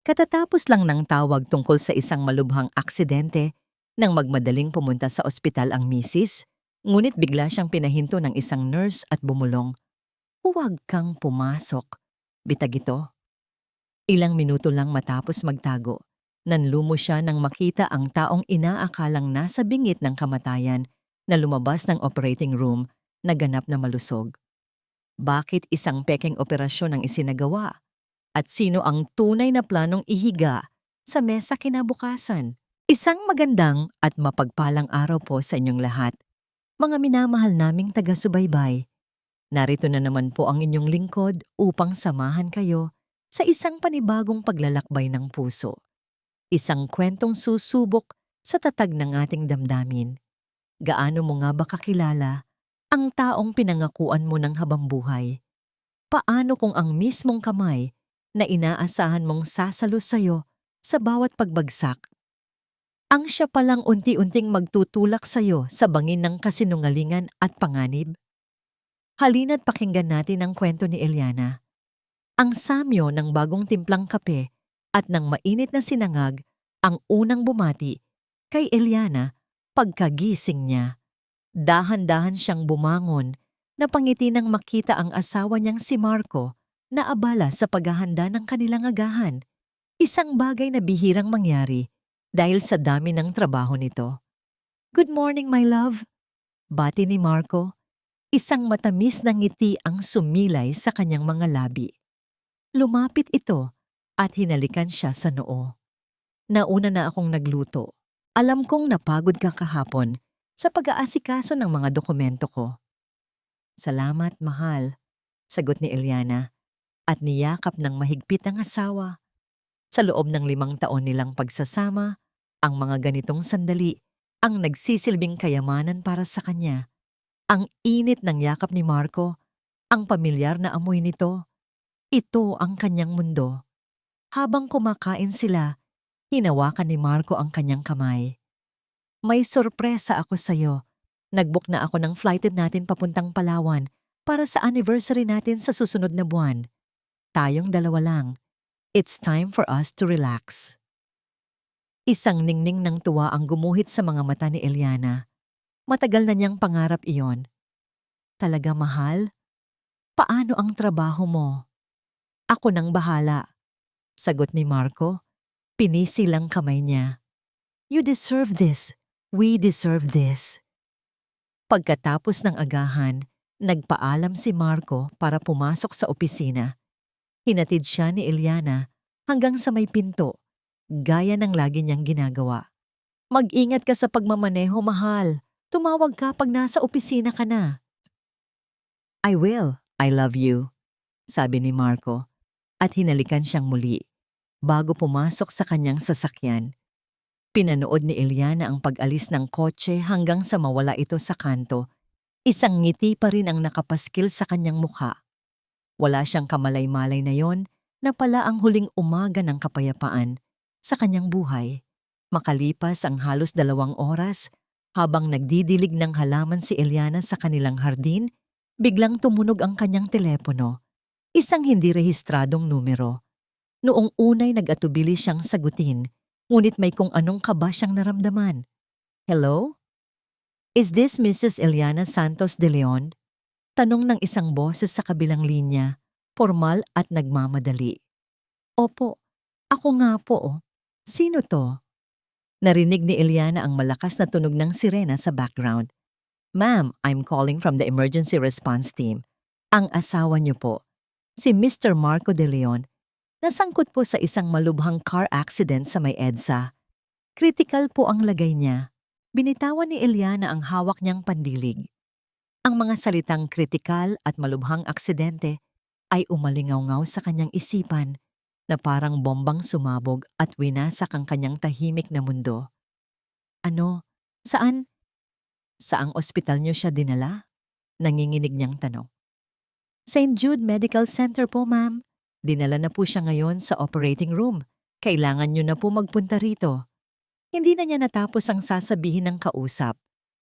Katatapos lang ng tawag tungkol sa isang malubhang aksidente nang magmadaling pumunta sa ospital ang misis, ngunit bigla siyang pinahinto ng isang nurse at bumulong. Huwag kang pumasok. Bitag ito. Ilang minuto lang matapos magtago, nanlumo siya nang makita ang taong inaakalang nasa bingit ng kamatayan na lumabas ng operating room na ganap na malusog. Bakit isang pekeng operasyon ang isinagawa? At sino ang tunay na planong ihiga sa mesa kinabukasan? Isang magandang at mapagpalang araw po sa inyong lahat. Mga minamahal naming taga-subaybay, narito na naman po ang inyong lingkod upang samahan kayo sa isang panibagong paglalakbay ng puso. Isang kwentong susubok sa tatag ng ating damdamin. Gaano mo nga ba kakilala ang taong pinangakuan mo ng habambuhay? Paano kung ang mismong kamay na inaasahan mong sasalo sa'yo sa bawat pagbagsak, ang siya palang unti-unting magtutulak sa'yo sa bangin ng kasinungalingan at panganib? Halina't pakinggan natin ang kwento ni Eliana. Ang samyo ng bagong timplang kape at ng mainit na sinangag ang unang bumati kay Eliana pagkagising niya. Dahan-dahan siyang bumangon, napangiti nang makita ang asawa niyang si Marco na abala sa paghahanda ng kanilang agahan. Isang bagay na bihirang mangyari dahil sa dami ng trabaho nito. "Good morning, my love," bati ni Marco. Isang matamis na ngiti ang sumilay sa kanyang mga labi. Lumapit ito at hinalikan siya sa noo. "Nauna na akong nagluto. Alam kong napagod ka kahapon sa pag-aasikaso ng mga dokumento ko." "Salamat, mahal," sagot ni Eliana at niyakap ng mahigpit ang asawa. Sa loob ng 5 taon nilang pagsasama, ang mga ganitong sandali ang nagsisilbing kayamanan para sa kanya. Ang init ng yakap ni Marco, ang pamilyar na amoy nito, ito ang kanyang mundo. Habang kumakain sila, hinawakan ni Marco ang kanyang kamay. "May sorpresa ako sa'yo. Nag-book na ako ng flight natin papuntang Palawan para sa anniversary natin sa susunod na buwan. Tayong dalawa lang. It's time for us to relax." Isang ningning ng tuwa ang gumuhit sa mga mata ni Eliana. Matagal na niyang pangarap iyon. "Talaga, mahal? Paano ang trabaho mo?" "Ako nang bahala," sagot ni Marco. Pinisi lang kamay niya. "You deserve this. We deserve this." Pagkatapos ng agahan, nagpaalam si Marco para pumasok sa opisina. Hinatid siya ni Eliana hanggang sa may pinto, gaya ng lagi niyang ginagawa. "Mag-ingat ka sa pagmamaneho, mahal. Tumawag ka pag nasa opisina ka na." "I will. I love you," sabi ni Marco at hinalikan siyang muli bago pumasok sa kanyang sasakyan. Pinanood ni Eliana ang pag-alis ng kotse hanggang sa mawala ito sa kanto. Isang ngiti pa rin ang nakapaskil sa kanyang mukha. Wala siyang kamalay-malay na yon na pala ang huling umaga ng kapayapaan sa kanyang buhay. Makalipas ang halos 2 oras, habang nagdidilig ng halaman si Eliana sa kanilang hardin, biglang tumunog ang kanyang telepono. Isang hindi rehistradong numero. Noong unay nag-atubili siyang sagutin, ngunit may kung anong kaba siyang naramdaman. "Hello? Is this Mrs. Eliana Santos de Leon?" Tanong ng isang boses sa kabilang linya, formal at nagmamadali. "Opo, ako nga po. Sino to?" Narinig ni Eliana ang malakas na tunog ng sirena sa background. "Ma'am, I'm calling from the emergency response team. Ang asawa niyo po, si Mr. Marco de Leon, nasangkot po sa isang malubhang car accident sa may EDSA. Critical po ang lagay niya." Binitawan ni Eliana ang hawak niyang pandilig. Ang mga salitang kritikal at malubhang aksidente ay umalingaw-ngaw sa kanyang isipan na parang bombang sumabog at winasak ang kanyang tahimik na mundo. "Ano? Saan? Saang ospital niyo siya dinala?" Nanginginig niyang tanong. "St. Jude Medical Center po, ma'am. Dinala na po siya ngayon sa operating room. Kailangan niyo na po magpunta rito." Hindi na niya natapos ang sasabihin ng kausap.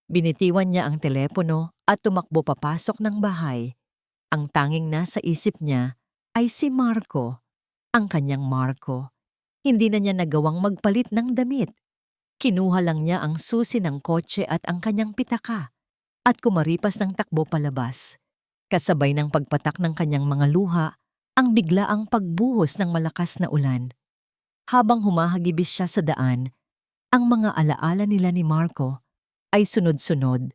Binitiwan niya ang telepono at tumakbo papasok ng bahay. Ang tanging nasa isip niya ay si Marco, ang kanyang Marco. Hindi na niya nagawang magpalit ng damit. Kinuha lang niya ang susi ng kotse at ang kanyang pitaka at kumaripas ng takbo palabas. Kasabay ng pagpatak ng kanyang mga luha, ang biglaang pagbuhos ng malakas na ulan. Habang humahagibis siya sa daan, ang mga alaala nila ni Marco ay sunod-sunod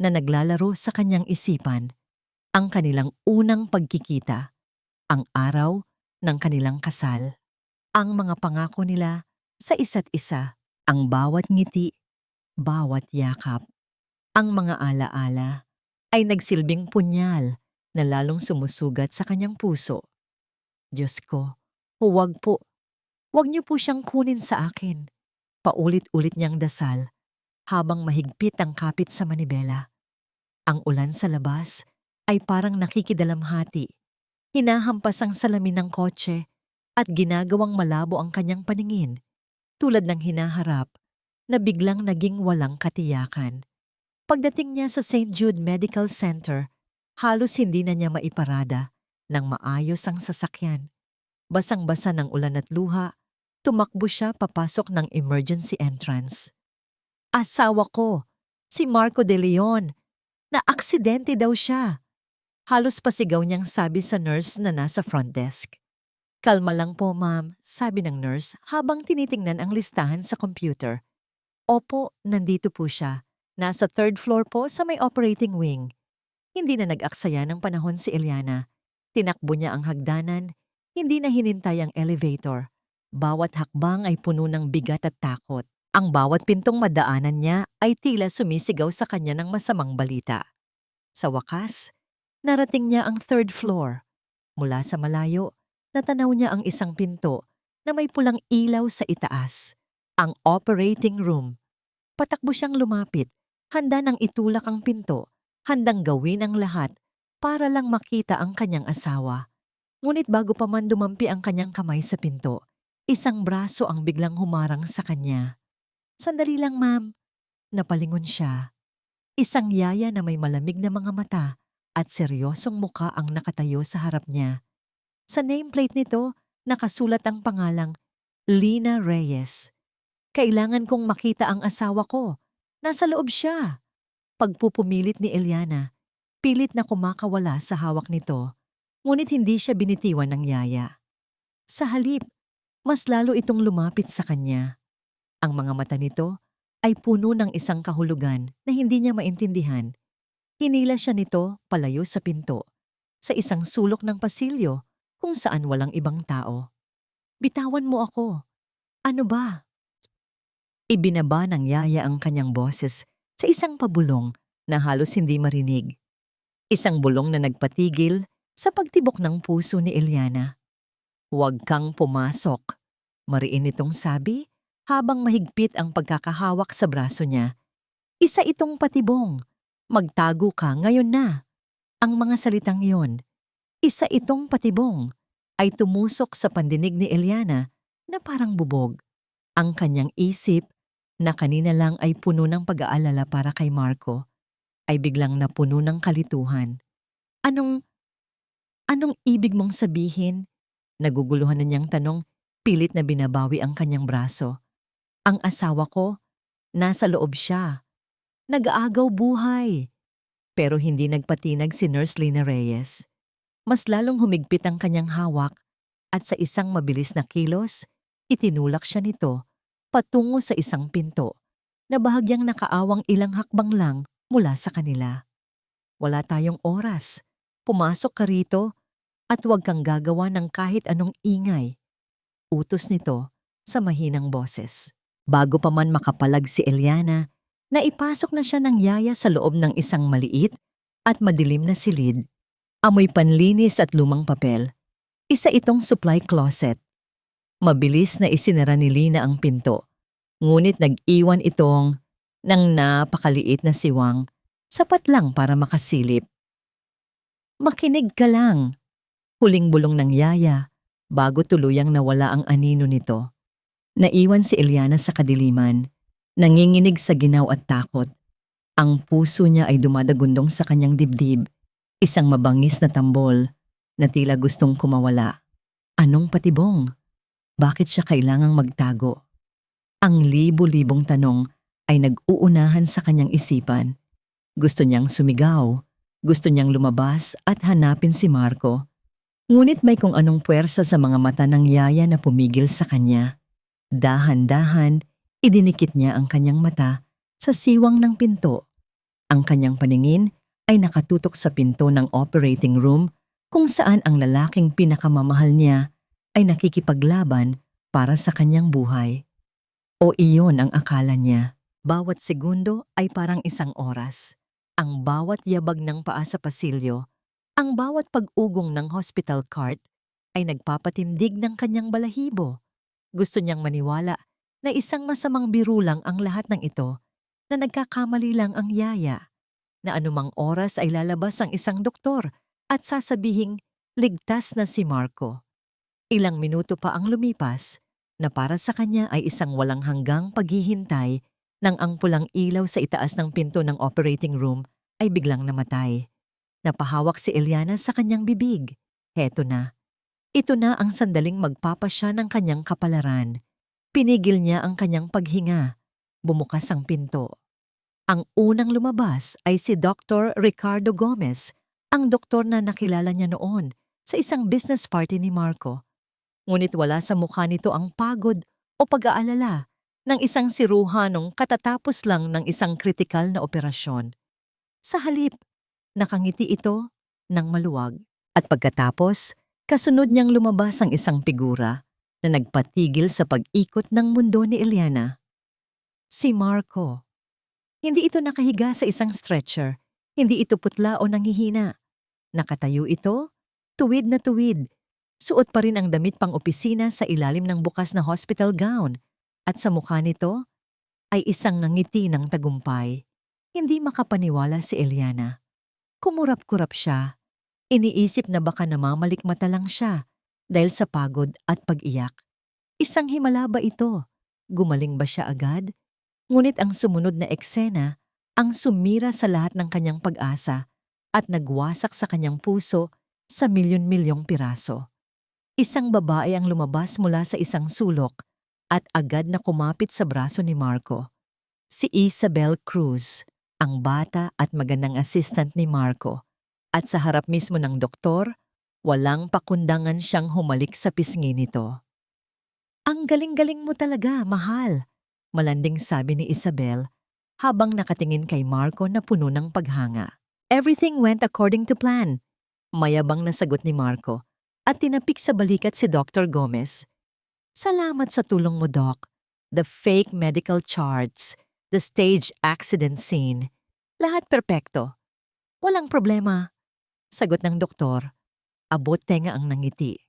na naglalaro sa kanyang isipan. Ang kanilang unang pagkikita, ang araw ng kanilang kasal. Ang mga pangako nila sa isa't isa, ang bawat ngiti, bawat yakap. Ang mga alaala ay nagsilbing punyal na lalong sumusugat sa kanyang puso. Diyos ko, huwag po, huwag niyo po siyang kunin sa akin. Paulit-ulit niyang dasal habang mahigpit ang kapit sa manibela. Ang ulan sa labas ay parang nakikidalamhati. Hinahampas ang salamin ng kotse at ginagawang malabo ang kanyang paningin, tulad ng hinaharap na biglang naging walang katiyakan. Pagdating niya sa St. Jude Medical Center, halos hindi na niya maiparada nang maayos ang sasakyan. Basang-basa ng ulan at luha, tumakbo siya papasok ng emergency entrance. Asawa ko, si Marco De Leon, na aksidente daw siya. Halos pasigaw niyang sabi sa nurse na nasa front desk. Kalma lang po, ma'am, sabi ng nurse habang tinitingnan ang listahan sa computer. Opo, nandito po siya. Nasa third floor po sa may operating wing. Hindi na nag-aksaya ng panahon si Eliana. Tinakbo niya ang hagdanan, hindi na hinintay ang elevator. Bawat hakbang ay puno ng bigat at takot. Ang bawat pintong madaanan niya ay tila sumisigaw sa kanya ng masamang balita. Sa wakas, narating niya ang third floor. Mula sa malayo, natanaw niya ang isang pinto na may pulang ilaw sa itaas. Ang operating room. Patakbo siyang lumapit, handa nang itulak ang pinto, handang gawin ang lahat para lang makita ang kanyang asawa. Ngunit bago pa man dumampi ang kanyang kamay sa pinto, isang braso ang biglang humarang sa kanya. Sandali lang, ma'am. Napalingon siya. Isang yaya na may malamig na mga mata at seryosong muka ang nakatayo sa harap niya. Sa nameplate nito, nakasulat ang pangalang Lina Reyes. Kailangan kong makita ang asawa ko. Nasa loob siya. Pagpupumilit ni Eliana, pilit na kumakawala sa hawak nito, ngunit hindi siya binitiwan ng yaya. Sa halip, mas lalo itong lumapit sa kanya. Ang mga mata nito ay puno ng isang kahulugan na hindi niya maintindihan. Hinila siya nito palayo sa pinto, sa isang sulok ng pasilyo kung saan walang ibang tao. Bitawan mo ako. Ano ba? Ibinaba ng yaya ang kanyang boses sa isang pabulong na halos hindi marinig. Isang bulong na nagpatigil sa pagtibok ng puso ni Eliana. Huwag kang pumasok, mariin itong sabi habang mahigpit ang pagkakahawak sa braso niya. Isa itong patibong. Magtago ka ngayon na. Ang mga salitang iyon, isa itong patibong, ay tumusok sa pandinig ni Eliana na parang bubog. Ang kanyang isip, na kanina lang ay puno ng pag-aalala para kay Marco, ay biglang napuno ng kalituhan. Anong ibig mong sabihin? Naguguluhan na niyang tanong, pilit na binabawi ang kanyang braso. Ang asawa ko, nasa loob siya. Nag-aagaw buhay. Pero hindi nagpatinag si Nurse Lina Reyes. Mas lalong humigpit ang kanyang hawak at sa isang mabilis na kilos, itinulak siya nito patungo sa isang pinto na bahagyang nakaawang ilang hakbang lang mula sa kanila. Wala tayong oras. Pumasok ka rito at huwag kang gagawa ng kahit anong ingay. Utos nito sa mahinang boses. Bago pa man makapalag si Eliana, naipasok na siya ng yaya sa loob ng isang maliit at madilim na silid. Amoy panlinis at lumang papel. Isa itong supply closet. Mabilis na isinara ni Lina ang pinto, ngunit nag-iwan itong ng napakaliit na siwang, sapat lang para makasilip. Makinig ka lang, huling bulong ng yaya bago tuluyang nawala ang anino nito. Naiwan si Eliana sa kadiliman, nanginginig sa ginaw at takot. Ang puso niya ay dumadagundong sa kanyang dibdib, isang mabangis na tambol na tila gustong kumawala. Anong patibong? Bakit siya kailangang magtago? Ang libo-libong tanong ay nag-uunahan sa kanyang isipan. Gusto niyang sumigaw, gusto niyang lumabas at hanapin si Marco. Ngunit may kung anong puwersa sa mga mata ng yaya na pumigil sa kanya. Dahan-dahan, idinikit niya ang kanyang mata sa siwang ng pinto. Ang kanyang paningin ay nakatutok sa pinto ng operating room kung saan ang lalaking pinakamamahal niya ay nakikipaglaban para sa kanyang buhay. O iyon ang akala niya. Bawat segundo ay parang isang oras. Ang bawat yabag ng paa sa pasilyo, ang bawat pag-ugong ng hospital cart ay nagpapatindig ng kanyang balahibo. Gusto niyang maniwala na isang masamang biro lang ang lahat ng ito, na nagkakamali lang ang yaya, na anumang oras ay lalabas ang isang doktor at sasabihing ligtas na si Marco. Ilang minuto pa ang lumipas na para sa kanya ay isang walang hanggang paghihintay nang ang pulang ilaw sa itaas ng pinto ng operating room ay biglang namatay. Napahawak si Eliana sa kanyang bibig. Heto na. Ito na ang sandaling magpapasya ng kanyang kapalaran. Pinigil niya ang kanyang paghinga. Bumukas ang pinto. Ang unang lumabas ay si Dr. Ricardo Gomez, ang doktor na nakilala niya noon sa isang business party ni Marco. Ngunit wala sa mukha nito ang pagod o pag-aalala ng isang siruhanong katatapos lang ng isang kritikal na operasyon. Sa halip, nakangiti ito ng maluwag. At pagkatapos, kasunod niyang lumabas ang isang figura na nagpatigil sa pag-ikot ng mundo ni Eliana. Si Marco. Hindi ito nakahiga sa isang stretcher. Hindi ito putla o nanghihina. Nakatayo ito, tuwid na tuwid. Suot pa rin ang damit pang opisina sa ilalim ng bukas na hospital gown. At sa mukha nito ay isang ngiti ng tagumpay. Hindi makapaniwala si Eliana. Kumurap-kurap siya. Iniisip na baka namamalikmata lang siya dahil sa pagod at pag-iyak. Isang himala ba ito? Gumaling ba siya agad? Ngunit ang sumunod na eksena ang sumira sa lahat ng kanyang pag-asa at nagwasak sa kanyang puso sa milyon-milyong piraso. Isang babae ang lumabas mula sa isang sulok at agad na kumapit sa braso ni Marco. Si Isabel Cruz, ang bata at magandang assistant ni Marco. At sa harap mismo ng doktor, walang pakundangan siyang humalik sa pisngi nito. "Ang galing-galing mo talaga, mahal," malanding sabi ni Isabel habang nakatingin kay Marco na puno ng paghanga. "Everything went according to plan," mayabang na sagot ni Marco at tinapik sa balikat si Dr. Gomez. "Salamat sa tulong mo, Doc. The fake medical charts, the stage accident scene, lahat perpekto. Walang problema," sagot ng doktor. Abot tenga ang nangiti.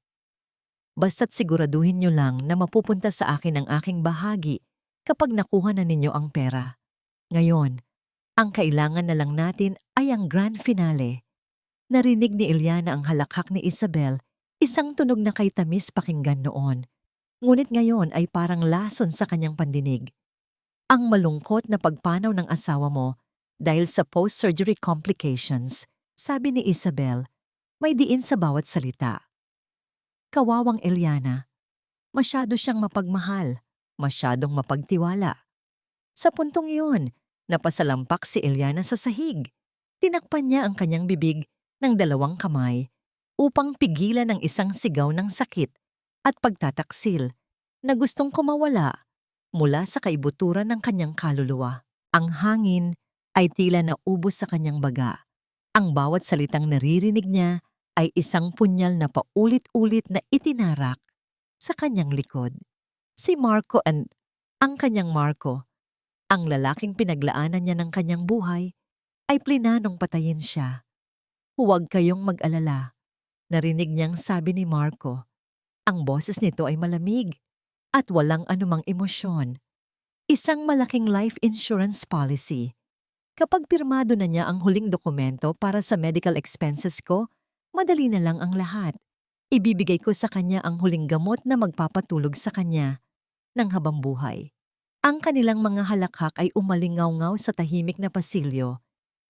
"Basta't siguraduhin niyo lang na mapupunta sa akin ang aking bahagi kapag nakuha na ninyo ang pera. Ngayon, ang kailangan na lang natin ay ang grand finale." Narinig ni Eliana ang halakhak ni Isabel, isang tunog na kay tamis pakinggan noon. Ngunit ngayon ay parang lason sa kanyang pandinig. "Ang malungkot na pagpanaw ng asawa mo dahil sa post-surgery complications," sabi ni Isabel, may diin sa bawat salita. Kawawang Eliana. Masyado siyang mapagmahal, masyadong mapagtiwala. Sa puntong iyon, napasalampak si Eliana sa sahig. Tinakpan niya ang kanyang bibig ng dalawang kamay upang pigilan ang isang sigaw ng sakit at pagtataksil na gustong kumawala mula sa kaibuturan ng kanyang kaluluwa. Ang hangin ay tila naubos sa kanyang baga. Ang bawat salitang naririnig niya ay isang punyal na paulit-ulit na itinarak sa kanyang likod. Si Marco ang kanyang Marco, ang lalaking pinaglaanan niya ng kanyang buhay, ay plinanong patayin siya. "Huwag kayong mag-alala," narinig niyang sabi ni Marco. Ang boses nito ay malamig at walang anumang emosyon. Isang malaking life insurance policy. Kapag pirmado na niya ang huling dokumento para sa medical expenses ko, madali na lang ang lahat. Ibibigay ko sa kanya ang huling gamot na magpapatulog sa kanya ng habang buhay. Ang kanilang mga halakhak ay umalingaw-ngaw sa tahimik na pasilyo.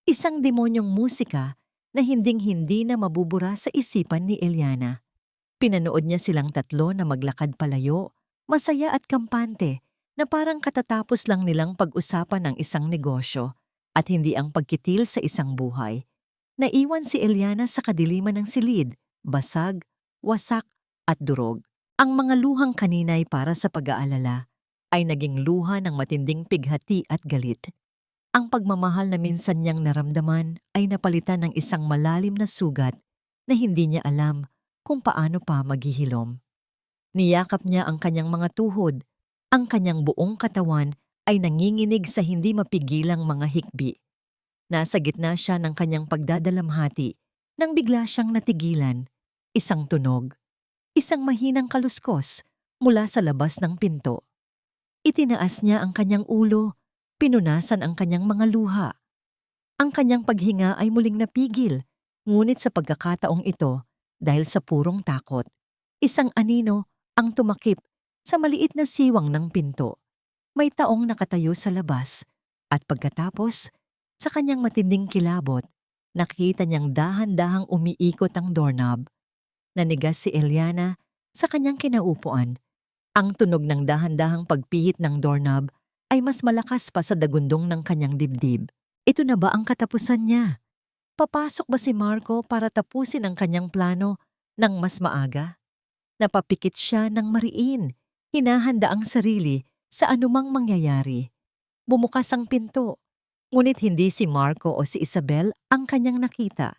Isang demonyong musika na hinding-hindi na mabubura sa isipan ni Eliana. Pinanood niya silang tatlo na maglakad palayo, masaya at kampante, na parang katatapos lang nilang pag-usapan ng isang negosyo at hindi ang pagkitil sa isang buhay. Naiwan si Eliana sa kadiliman ng silid, basag, wasak at durog. Ang mga luhang kanina'y para sa pag-aalala ay naging luha ng matinding pighati at galit. Ang pagmamahal na minsan niyang naramdaman ay napalitan ng isang malalim na sugat na hindi niya alam kung paano pa maghihilom. Niyakap niya ang kanyang mga tuhod. Ang kanyang buong katawan ay nanginginig sa hindi mapigilang mga hikbi. Nasa gitna siya ng kanyang pagdadalamhati nang bigla siyang natigilan. Isang tunog, isang mahinang kaluskos mula sa labas ng pinto. Itinaas niya ang kanyang ulo, pinunasan ang kanyang mga luha. Ang kanyang paghinga ay muling napigil, ngunit sa pagkakataong ito, dahil sa purong takot, isang anino ang tumakip sa maliit na siwang ng pinto. May taong nakatayo sa labas at pagkatapos, sa kanyang matinding kilabot, nakita niyang dahan-dahang umiikot ang doorknob. Nanigas si Eliana sa kanyang kinaupuan. Ang tunog ng dahan-dahang pagpihit ng doorknob ay mas malakas pa sa dagundong ng kanyang dibdib. Ito na ba ang katapusan niya? Papasok ba si Marco para tapusin ang kanyang plano ng mas maaga? Napapikit siya ng mariin, hinahanda ang sarili sa anumang mangyayari. Bumukas ang pinto, ngunit hindi si Marco o si Isabel ang kanyang nakita.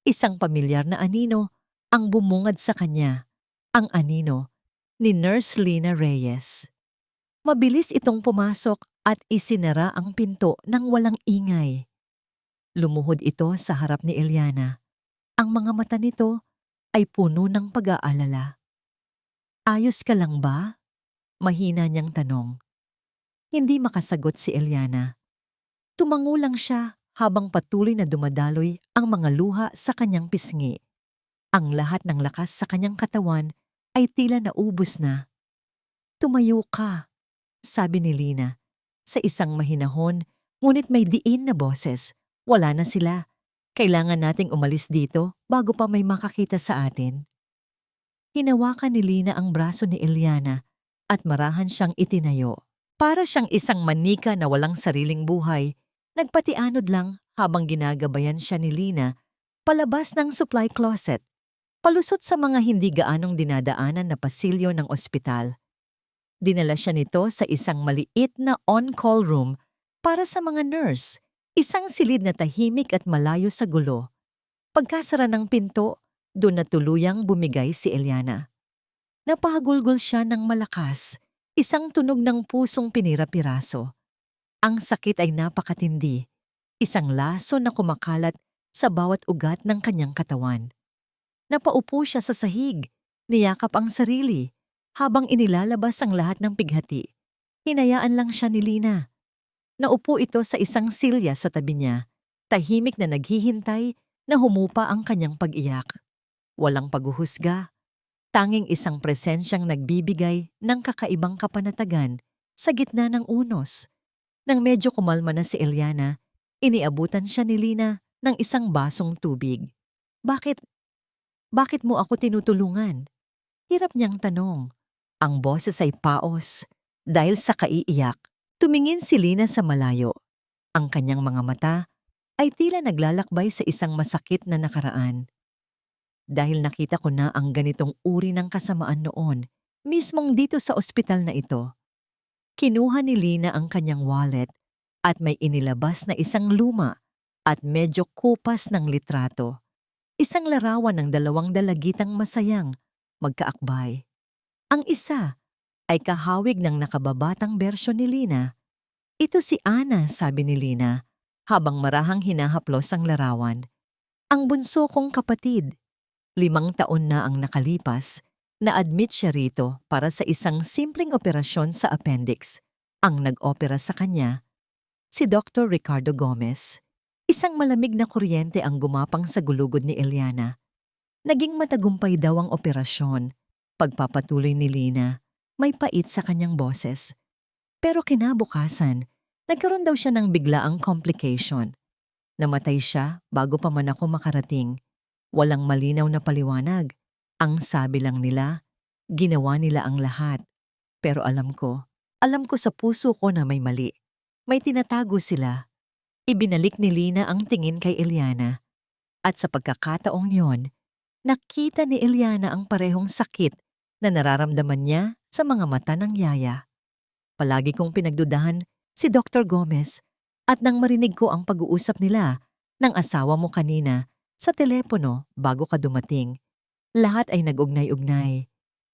Isang pamilyar na anino ang bumungad sa kanya, ang anino ni Nurse Lina Reyes. Mabilis itong pumasok at isinara ang pinto ng walang ingay. Lumuhod ito sa harap ni Eliana. Ang mga mata nito ay puno ng pag-aalala. "Ayos ka lang ba?" Mahina niyang tanong. Hindi makasagot si Eliana. Tumango lang siya habang patuloy na dumadaloy ang mga luha sa kanyang pisngi. Ang lahat ng lakas sa kanyang katawan ay tila naubos na. "Tumayo ka," sabi ni Lina. Sa isang mahinahon, ngunit may diin na boses. "Wala na sila. Kailangan nating umalis dito bago pa may makakita sa atin." Hinawakan ni Lina ang braso ni Eliana at marahan siyang itinayo. Para siyang isang manika na walang sariling buhay, nagpatianod lang habang ginagabayan siya ni Lina palabas ng supply closet, palusot sa mga hindi gaanong dinadaanan na pasilyo ng ospital. Dinala siya nito sa isang maliit na on-call room para sa mga nurse, isang silid na tahimik at malayo sa gulo. Pagkasara ng pinto, doon na tuluyang bumigay si Eliana. Napahagulgol siya ng malakas, isang tunog ng pusong pinira-piraso. Ang sakit ay napakatindi, isang laso na kumakalat sa bawat ugat ng kanyang katawan. Napaupo siya sa sahig, niyakap ang sarili, habang inilalabas ang lahat ng pighati. Hinayaan lang siya ni Lina. Naupo ito sa isang silya sa tabi niya, tahimik na naghihintay na humupa ang kanyang pag-iyak. Walang paghuhusga, tanging isang presensyang nagbibigay ng kakaibang kapanatagan sa gitna ng unos. Nang medyo kumalma na si Eliana, iniabutan siya ni Lina ng isang basong tubig. Bakit? Bakit mo ako tinutulungan?" Hirap niyang tanong. Ang boses ay paos. Dahil sa kaiiyak, tumingin si Lina sa malayo. Ang kanyang mga mata ay tila naglalakbay sa isang masakit na nakaraan. "Dahil nakita ko na ang ganitong uri ng kasamaan noon, mismong dito sa ospital na ito." Kinuha ni Lina ang kanyang wallet at may inilabas na isang luma at medyo kupas ng litrato. Isang larawan ng dalawang dalagitang masayang magkaakbay. Ang isa ay kahawig ng nakababatang bersyon ni Lina. "Ito si Ana," sabi ni Lina, habang marahang hinahaplos ang larawan. "Ang bunso kong kapatid. 5 taon na ang nakalipas, na-admit siya rito para sa isang simpleng operasyon sa appendix. Ang nag-opera sa kanya, si Dr. Ricardo Gomez. Isang malamig na kuryente ang gumapang sa gulugod ni Eliana. Naging matagumpay daw ang operasyon. Pagpapatuloy ni Lina, may pait sa kanyang boses. Pero kinabukasan, nagkaroon daw siya ng biglaang complication. Namatay siya bago pa man ako makarating. Walang malinaw na paliwanag. Ang sabi lang nila, ginawa nila ang lahat. Pero alam ko sa puso ko na may mali. May tinatago sila. Ibinalik ni Lina ang tingin kay Eliana. At sa pagkakataong yon, nakita ni Eliana ang parehong sakit na nararamdaman niya sa mga mata ng yaya. Palagi kong pinagdudahan si Dr. Gomez at nang marinig ko ang pag-uusap nila ng asawa mo kanina sa telepono bago ka dumating, lahat ay nag-ugnay-ugnay.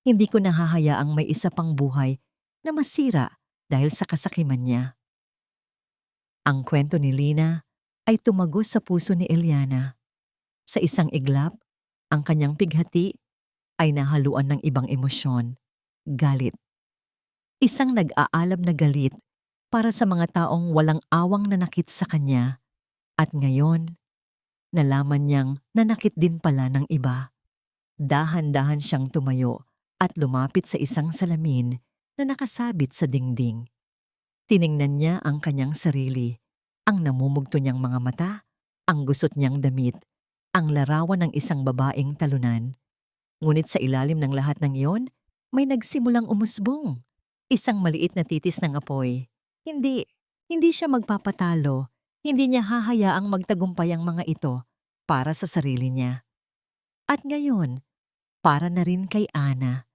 Hindi ko nahahayaang may isa pang buhay na masira dahil sa kasakiman niya. Ang kwento ni Lina ay tumagos sa puso ni Eliana. Sa isang iglap, ang kanyang pighati ay nahaluan ng ibang emosyon, galit. Isang nag-aalab na galit para sa mga taong walang awang nanakit sa kanya at ngayon, nalaman niyang nanakit din pala ng iba. Dahan-dahan siyang tumayo at lumapit sa isang salamin na nakasabit sa dingding. Tiningnan niya ang kanyang sarili, ang namumugto niyang mga mata, ang gusot niyang damit, ang larawan ng isang babaeng talunan. Ngunit sa ilalim ng lahat ng iyon, may nagsimulang umusbong. Isang maliit na titis ng apoy. Hindi siya magpapatalo. Hindi niya hahayaang magtagumpay ang mga ito para sa sarili niya. At ngayon, para na rin kay Ana,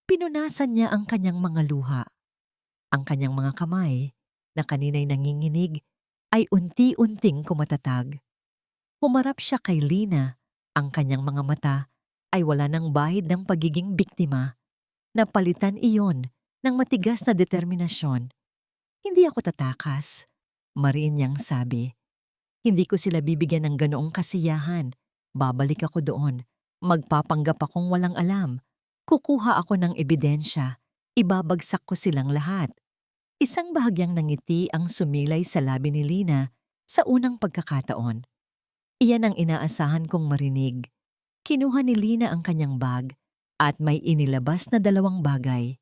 pinunasan niya ang kanyang mga luha. Ang kanyang mga kamay, na kanina'y nanginginig, ay unti-unting kumatatag. Humarap siya kay Lina. Ang kanyang mga mata ay wala ng bahid ng pagiging biktima. Napalitan iyon ng matigas na determinasyon. Hindi ako tatakas, mariin niyang sabi. Hindi ko sila bibigyan ng ganoong kasiyahan. Babalik ako doon. Magpapanggap akong walang alam. Kukuha ako ng ebidensya. Ibabagsak ko silang lahat. Isang bahagyang nangiti ang sumilay sa labi ni Lina sa unang pagkakataon. Iyan ang inaasahan kong marinig. Kinuha ni Lina ang kanyang bag at may inilabas na 2 bagay.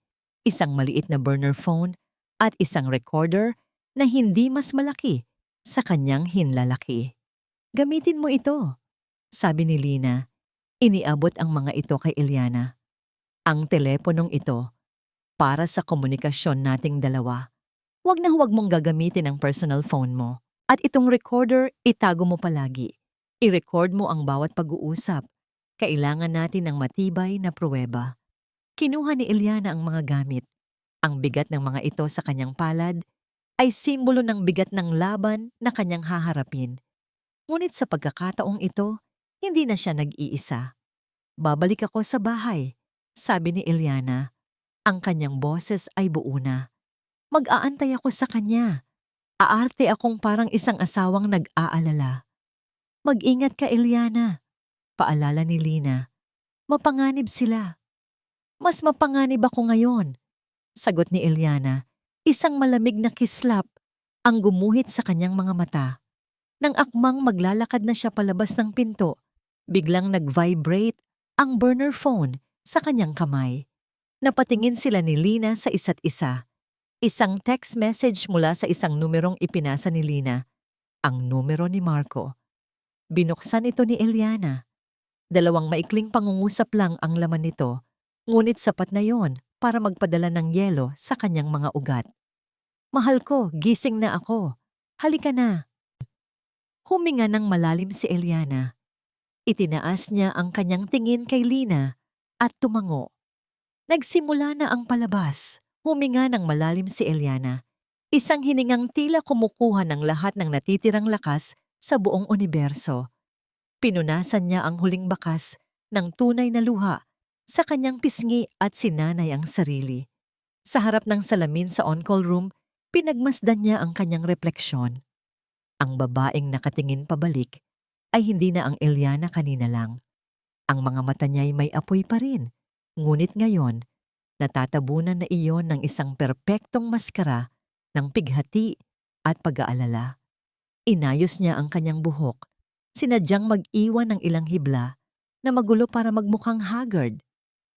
Isang maliit na burner phone at isang recorder na hindi mas malaki sa kanyang hinlalaki. Gamitin mo ito, sabi ni Lina. Iniabot ang mga ito kay Eliana. Ang teleponong ito para sa komunikasyon nating dalawa. Huwag na huwag mong gagamitin ang personal phone mo. At itong recorder, itago mo palagi. I-record mo ang bawat pag-uusap. Kailangan natin ng matibay na pruweba. Kinuha ni Eliana ang mga gamit. Ang bigat ng mga ito sa kanyang palad ay simbolo ng bigat ng laban na kanyang haharapin. Ngunit sa pagkakataong ito, hindi na siya nag-iisa. Babalik ako sa bahay, sabi ni Eliana. Ang kanyang boses ay buo na. Mag-aantay ako sa kanya. Aarte akong parang isang asawang nag-aalala. Mag-ingat ka, Eliana, paalala ni Lina. Mapanganib sila. Mas mapanganib ako ngayon, sagot ni Eliana. Isang malamig na kislap ang gumuhit sa kanyang mga mata. Nang akmang maglalakad na siya palabas ng pinto, biglang nag-vibrate ang burner phone sa kanyang kamay. Napatingin sila ni Lina sa isa't isa. Isang text message mula sa isang numerong ipinasa ni Lina. Ang numero ni Marco. Binuksan ito ni Eliana. 2 maikling pangungusap lang ang laman nito, ngunit sapat na yon para magpadala ng yelo sa kanyang mga ugat. Mahal ko, gising na ako. Halika na. Huminga ng malalim si Eliana. Itinaas niya ang kanyang tingin kay Lina at tumango. Nagsimula na ang palabas. Huminga ng malalim si Eliana. Isang hiningang tila kumukuha ng lahat ng natitirang lakas sa buong universo. Pinunasan niya ang huling bakas ng tunay na luha sa kanyang pisngi at sinanay ang sarili. Sa harap ng salamin sa on-call room, pinagmasdan niya ang kanyang refleksyon. Ang babaeng nakatingin pabalik ay hindi na ang Eliana kanina lang. Ang mga mata niya'y may apoy pa rin. Ngunit ngayon, natatabunan na iyon ng isang perpektong maskara ng pighati at pag-aalala. Inayos niya ang kanyang buhok, sinadyang mag-iwan ng ilang hibla na magulo para magmukhang haggard.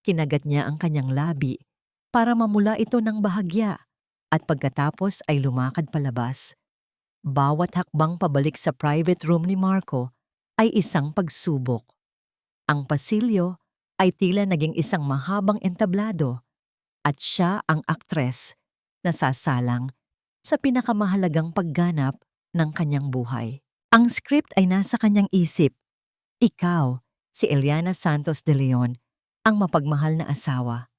Kinagat niya ang kanyang labi para mamula ito ng bahagya at pagkatapos ay lumakad palabas. Bawat hakbang pabalik sa private room ni Marco ay isang pagsubok. Ang pasilyo ay tila naging isang mahabang entablado at siya ang aktres na sasalang sa pinakamahalagang pagganap ng kanyang buhay. Ang script ay nasa kanyang isip. Ikaw, si Eliana Santos de Leon, ang mapagmahal na asawa.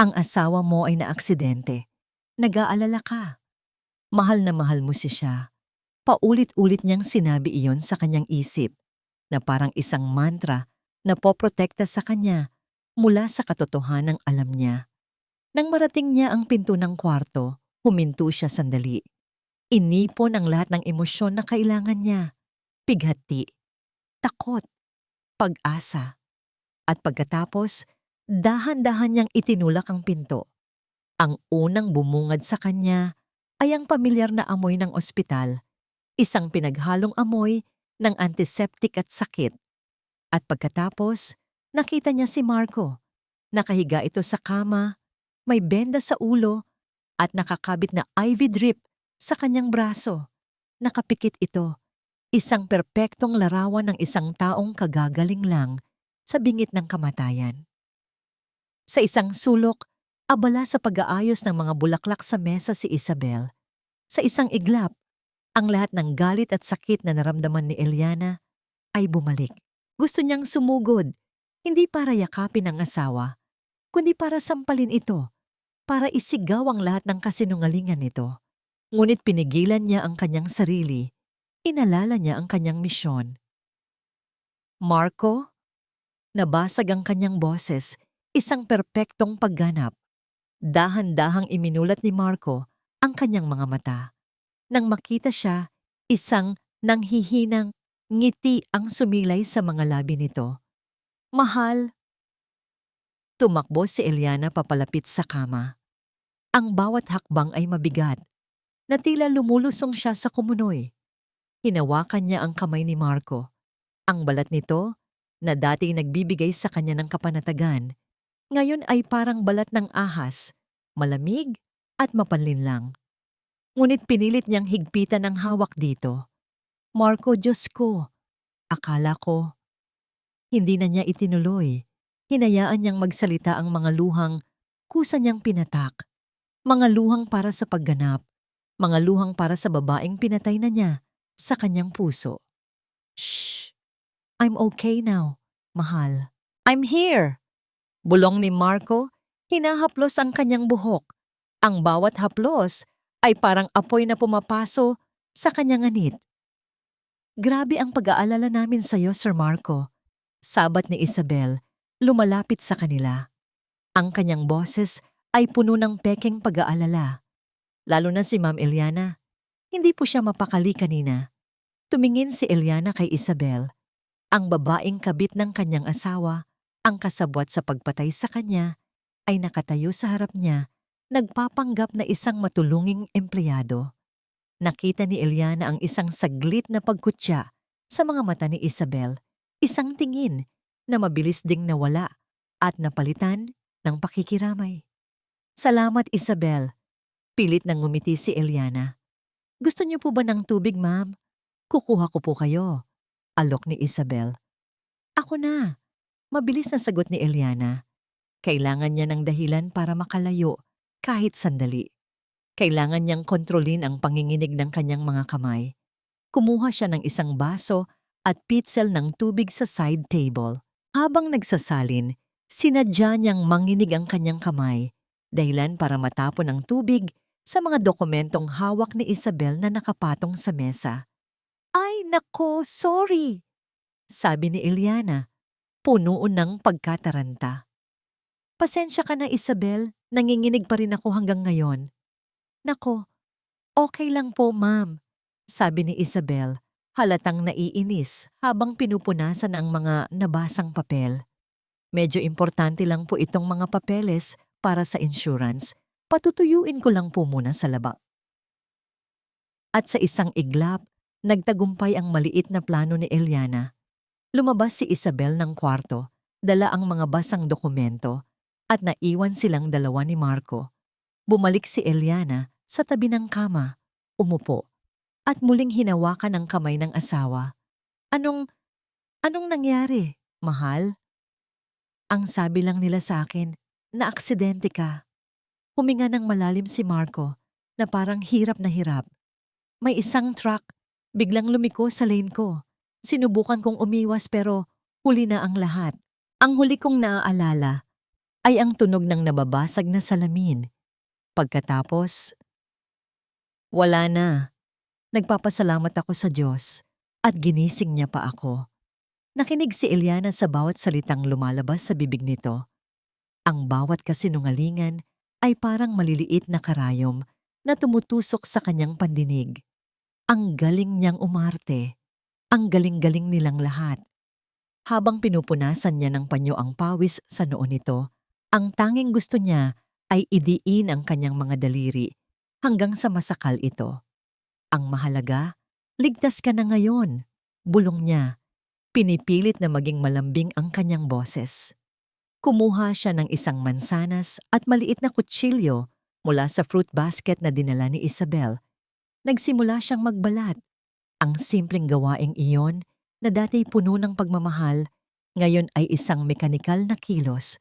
Ang asawa mo ay naaksidente. Nag-aalala ka. Mahal na mahal mo siya. Paulit-ulit niyang sinabi iyon sa kanyang isip na parang isang mantra na poprotekta sa kanya mula sa katotohanang alam niya. Nang marating niya ang pinto ng kwarto, huminto siya sandali. Inipon ang lahat ng emosyon na kailangan niya. Pighati, takot, pag-asa. At pagkatapos, dahan-dahan niyang itinulak ang pinto. Ang unang bumungad sa kanya ay ang pamilyar na amoy ng ospital, isang pinaghalong amoy ng antiseptic at sakit. At pagkatapos, nakita niya si Marco. Nakahiga ito sa kama, may benda sa ulo, at nakakabit na IV drip sa kanyang braso. Nakapikit ito, isang perpektong larawan ng isang taong kagagaling lang sa bingit ng kamatayan. Sa isang sulok, abala sa pag-aayos ng mga bulaklak sa mesa si Isabel. Sa isang iglap, ang lahat ng galit at sakit na naramdaman ni Eliana ay bumalik. Gusto niyang sumugod, hindi para yakapin ang asawa, kundi para sampalin ito, para isigaw ang lahat ng kasinungalingan nito. Ngunit pinigilan niya ang kanyang sarili, inalala niya ang kanyang misyon. Marco? Nabasag ang kanyang boses, isang perpektong pagganap. Dahan-dahang iminulat ni Marco ang kanyang mga mata. Nang makita siya, isang nanghihinang ngiti ang sumilay sa mga labi nito. Mahal. Tumakbo si Eliana papalapit sa kama. Ang bawat hakbang ay mabigat, na tila lumulusong siya sa kumunoy. Hinawakan niya ang kamay ni Marco. Ang balat nito, na dati nagbibigay sa kanya ng kapanatagan, ngayon ay parang balat ng ahas, malamig at mapanlinlang. Ngunit pinilit niyang higpitan ang hawak dito. Marco, Diyos ko, akala ko. Hindi na niya itinuloy. Hinayaan niyang magsalita ang mga luhang kusa niyang pinatak. Mga luhang para sa pagganap, mga luhang para sa babaeng pinatay na niya sa kanyang puso. Shh! I'm okay now, mahal. I'm here! Bulong ni Marco, hinahaplos ang kanyang buhok. Ang bawat haplos ay parang apoy na pumapaso sa kanyang anit. Grabe ang pag-aalala namin sa iyo, Sir Marco. Sabat ni Isabel, lumalapit sa kanila. Ang kanyang boses ay puno ng pekeng pag-aalala. Lalo na si Ma'am Eliana. Hindi po siya mapakali kanina. Tumingin si Eliana kay Isabel. Ang babaeng kabit ng kanyang asawa, ang kasabwat sa pagpatay sa kanya, ay nakatayo sa harap niya, nagpapanggap na isang matulunging empleyado. Nakita ni Eliana ang isang saglit na pagkutya sa mga mata ni Isabel, isang tingin na mabilis ding nawala at napalitan ng pakikiramay. Salamat, Isabel. Pilit nang ngumiti si Eliana. Gusto niyo po ba ng tubig, ma'am? Kukuha ko po kayo. Alok ni Isabel. Ako na. Mabilis na sagot ni Eliana. Kailangan niya ng dahilan para makalayo kahit sandali. Kailangan niyang kontrolin ang panginginig ng kanyang mga kamay. Kumuha siya ng isang baso at pitzel ng tubig sa side table. Habang nagsasalin, sinadya niyang manginig ang kanyang kamay, dahilan para matapon ang tubig sa mga dokumentong hawak ni Isabel na nakapatong sa mesa. Ay nako, sorry! Sabi ni Eliana, puno ng pagkataranta. Pasensya ka na, Isabel, nanginginig pa rin ako hanggang ngayon. Nako, okay lang po, ma'am, sabi ni Isabel, halatang naiinis habang pinupunasan ang mga nabasang papel. Medyo importante lang po itong mga papeles para sa insurance. Patutuyuin ko lang po muna sa laba. At sa isang iglap, nagtagumpay ang maliit na plano ni Eliana. Lumabas si Isabel ng kwarto, dala ang mga basang dokumento, at naiwan silang dalawa ni Marco. Bumalik si Eliana sa tabi ng kama, umupo, at muling hinawakan ang kamay ng asawa. Anong nangyari, mahal? Ang sabi lang nila sa akin, na aksidente ka. Huminga ng malalim si Marco na parang hirap na hirap. May isang truck, biglang lumiko sa lane ko. Sinubukan kong umiwas pero huli na ang lahat. Ang huli kong naaalala ay ang tunog ng nababasag na salamin. Pagkatapos, wala na. Nagpapasalamat ako sa Diyos at ginising niya pa ako. Nakinig si Eliana sa bawat salitang lumalabas sa bibig nito. Ang bawat kasinungalingan ay parang maliliit na karayom na tumutusok sa kanyang pandinig. Ang galing niyang umarte. Ang galing-galing nilang lahat. Habang pinupunasan niya ng panyo ang pawis sa noo nito, ang tanging gusto niya ay idiin ang kanyang mga daliri hanggang sa masakal ito. Ang mahalaga, ligtas ka na ngayon. Bulong niya. Pinipilit na maging malambing ang kanyang boses. Kumuha siya ng isang mansanas at maliit na kutsilyo mula sa fruit basket na dinala ni Isabel. Nagsimula siyang magbalat. Ang simpleng gawaing iyon na dati puno ng pagmamahal, ngayon ay isang mekanikal na kilos.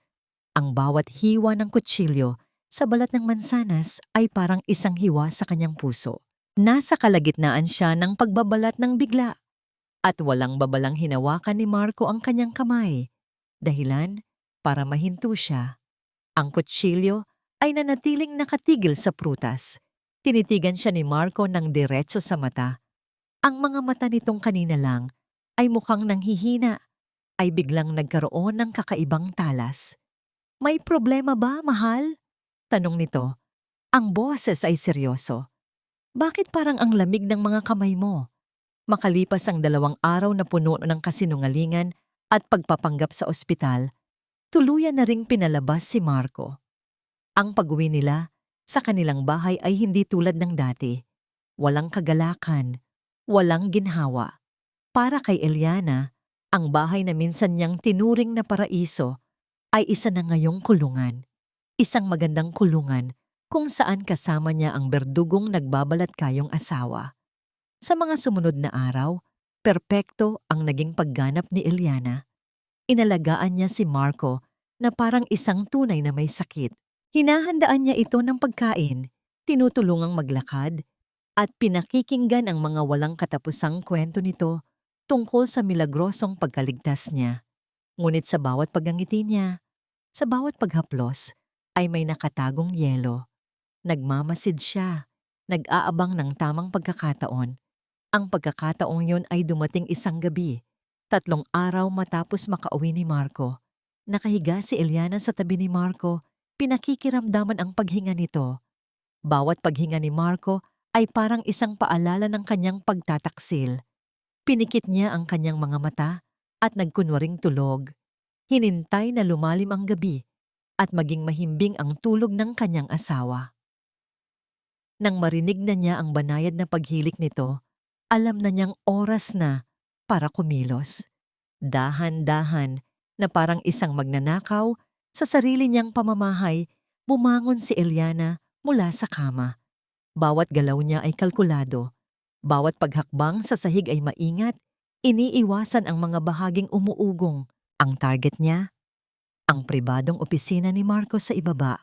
Ang bawat hiwa ng kutsilyo sa balat ng mansanas ay parang isang hiwa sa kanyang puso. Nasa kalagitnaan siya ng pagbabalat ng bigla at walang babalang hinawakan ni Marco ang kanyang kamay. Dahilan para mahinto siya. Ang kutsilyo ay nanatiling nakatigil sa prutas. Tinitigan siya ni Marco ng diretso sa mata. Ang mga mata nitong kanina lang ay mukhang nanghihina, ay biglang nagkaroon ng kakaibang talas. May problema ba, mahal? Tanong nito. Ang boses ay seryoso. Bakit parang ang lamig ng mga kamay mo? Makalipas ang 2 araw na puno ng kasinungalingan at pagpapanggap sa ospital, tuluyan na ring pinalabas si Marco. Ang pag-uwi nila sa kanilang bahay ay hindi tulad ng dati. Walang kagalakan, walang ginhawa. Para kay Eliana, ang bahay na minsan niyang tinuring na paraiso ay isa na ngayong kulungan. Isang magandang kulungan kung saan kasama niya ang berdugong nagbabalat kayong asawa. Sa mga sumunod na araw, perpekto ang naging pagganap ni Eliana. Inalagaan niya si Marco na parang isang tunay na may sakit. Hinahandaan niya ito ng pagkain, tinutulungang maglakad, at pinakikinggan ang mga walang katapusang kwento nito tungkol sa milagrosong pagkaligtas niya. Ngunit sa bawat pagngiti niya, sa bawat paghaplos, ay may nakatagong yelo. Nagmamasid siya, nag-aabang ng tamang pagkakataon. Ang pagkakataong yon ay dumating isang gabi, 3 araw matapos makauwi ni Marco. Nakahiga si Eliana sa tabi ni Marco, pinakikiramdaman ang paghinga nito. Bawat paghinga ni Marco ay parang isang paalala ng kanyang pagtataksil. Pinikit niya ang kanyang mga mata at nagkunwaring tulog. Hinintay na lumalim ang gabi at maging mahimbing ang tulog ng kanyang asawa. Nang marinig na niya ang banayad na paghilik nito, alam na niyang oras na para kumilos. Dahan-dahan na parang isang magnanakaw sa sarili niyang pamamahay, bumangon si Eliana mula sa kama. Bawat galaw niya ay kalkulado. Bawat paghakbang sa sahig ay maingat, iniiwasan ang mga bahaging umuugong. Ang target niya, ang pribadong opisina ni Marco sa ibaba.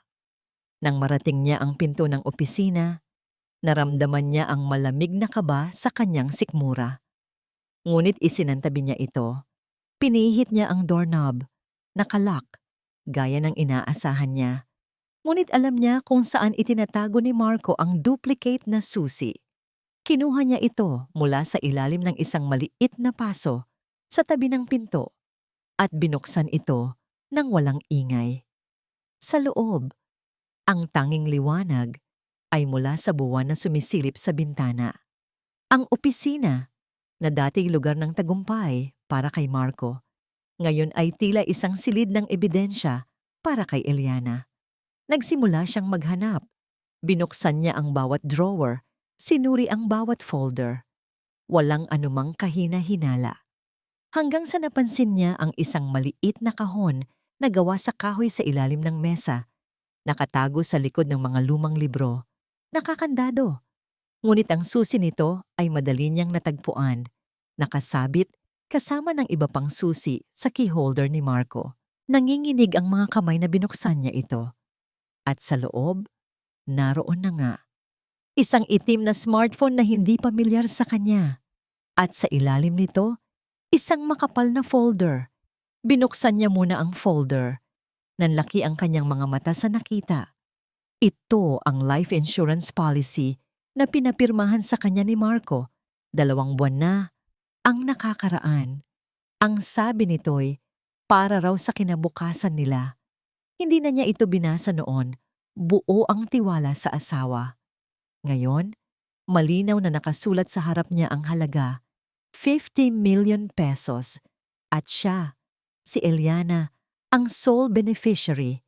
Nang marating niya ang pinto ng opisina, naramdaman niya ang malamig na kaba sa kanyang sikmura. Ngunit isinantabi niya ito. Pinihit niya ang doorknob, nakalock, gaya ng inaasahan niya. Ngunit alam niya kung saan itinatago ni Marco ang duplicate na susi. Kinuha niya ito mula sa ilalim ng isang maliit na paso sa tabi ng pinto at binuksan ito nang walang ingay. Sa loob, ang tanging liwanag ay mula sa buwan na sumisilip sa bintana. Ang opisina, na dati lugar ng tagumpay para kay Marco, ngayon ay tila isang silid ng ebidensya para kay Eliana. Nagsimula siyang maghanap. Binuksan niya ang bawat drawer, sinuri ang bawat folder. Walang anumang kahina-hinala. Hanggang sa napansin niya ang isang maliit na kahon na gawa sa kahoy sa ilalim ng mesa, nakatago sa likod ng mga lumang libro. Nakakandado. Ngunit ang susi nito ay madali niyang natagpuan, nakasabit kasama ng iba pang susi sa keyholder ni Marco. Nanginginig ang mga kamay na binuksan niya ito. At sa loob, naroon na nga. Isang itim na smartphone na hindi pamilyar sa kanya. At sa ilalim nito, isang makapal na folder. Binuksan niya muna ang folder. Nanlaki ang kanyang mga mata sa nakita. Ito ang life insurance policy na pinapirmahan sa kanya ni Marco. 2 buwan na ang nakakaraan. Ang sabi nito'y para raw sa kinabukasan nila. Hindi na niya ito binasa noon. Buo ang tiwala sa asawa. Ngayon, malinaw na nakasulat sa harap niya ang halaga, 50 million pesos. At siya, si Eliana, ang sole beneficiary.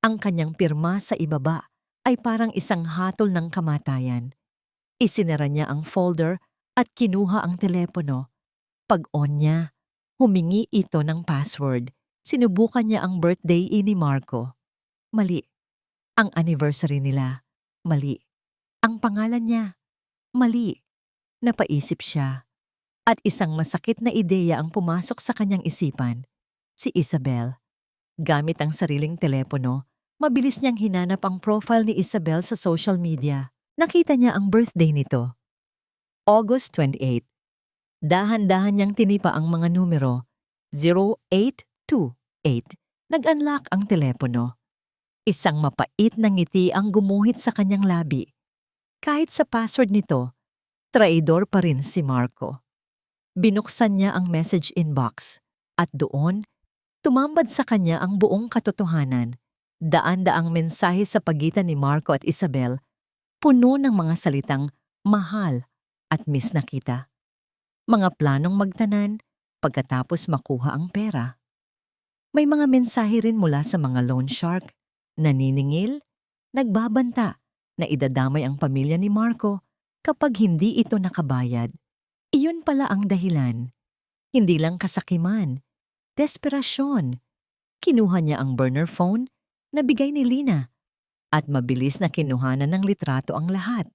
Ang kanyang pirma sa ibaba ay parang isang hatol ng kamatayan. Isinara niya ang folder at kinuha ang telepono. Pag-on niya, humingi ito ng password. Sinubukan niya ang birthday ni Marco. Mali. Ang anniversary nila. Mali. Ang pangalan niya. Mali. Napaisip siya. At isang masakit na ideya ang pumasok sa kanyang isipan. Si Isabel. Gamit ang sariling telepono, mabilis niyang hinanap ang profile ni Isabel sa social media. Nakita niya ang birthday nito. August 28. Dahan-dahan niyang tinipa ang mga numero. 0828. Nag-unlock ang telepono. Isang mapait na ngiti ang gumuhit sa kanyang labi. Kahit sa password nito, traidor pa rin si Marco. Binuksan niya ang message inbox at doon, tumambad sa kanya ang buong katotohanan. Daan-daang mensahe sa pagitan ni Marco at Isabel, puno ng mga salitang mahal at miss na kita. Mga planong magtanan pagkatapos makuha ang pera. May mga mensahe rin mula sa mga loan shark, naniningil, nagbabanta na idadamay ang pamilya ni Marco kapag hindi ito nakabayad. Iyon pala ang dahilan. Hindi lang kasakiman, desperasyon. Kinuha niya ang burner phone na bigay ni Lina at mabilis na kinuhanan ng litrato ang lahat.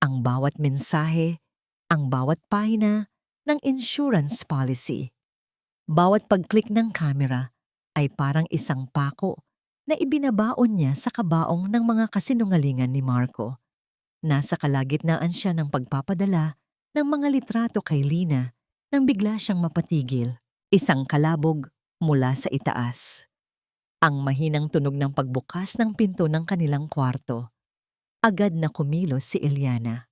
Ang bawat mensahe, ang bawat pahina ng insurance policy. Bawat pag-click ng camera ay parang isang pako na ibinabaon niya sa kabaong ng mga kasinungalingan ni Marco. Nasa kalagitnaan siya ng pagpapadala ng mga litrato kay Lina nang bigla siyang mapatigil. Isang kalabog mula sa itaas. Ang mahinang tunog ng pagbukas ng pinto ng kanilang kwarto. Agad na kumilos si Eliana.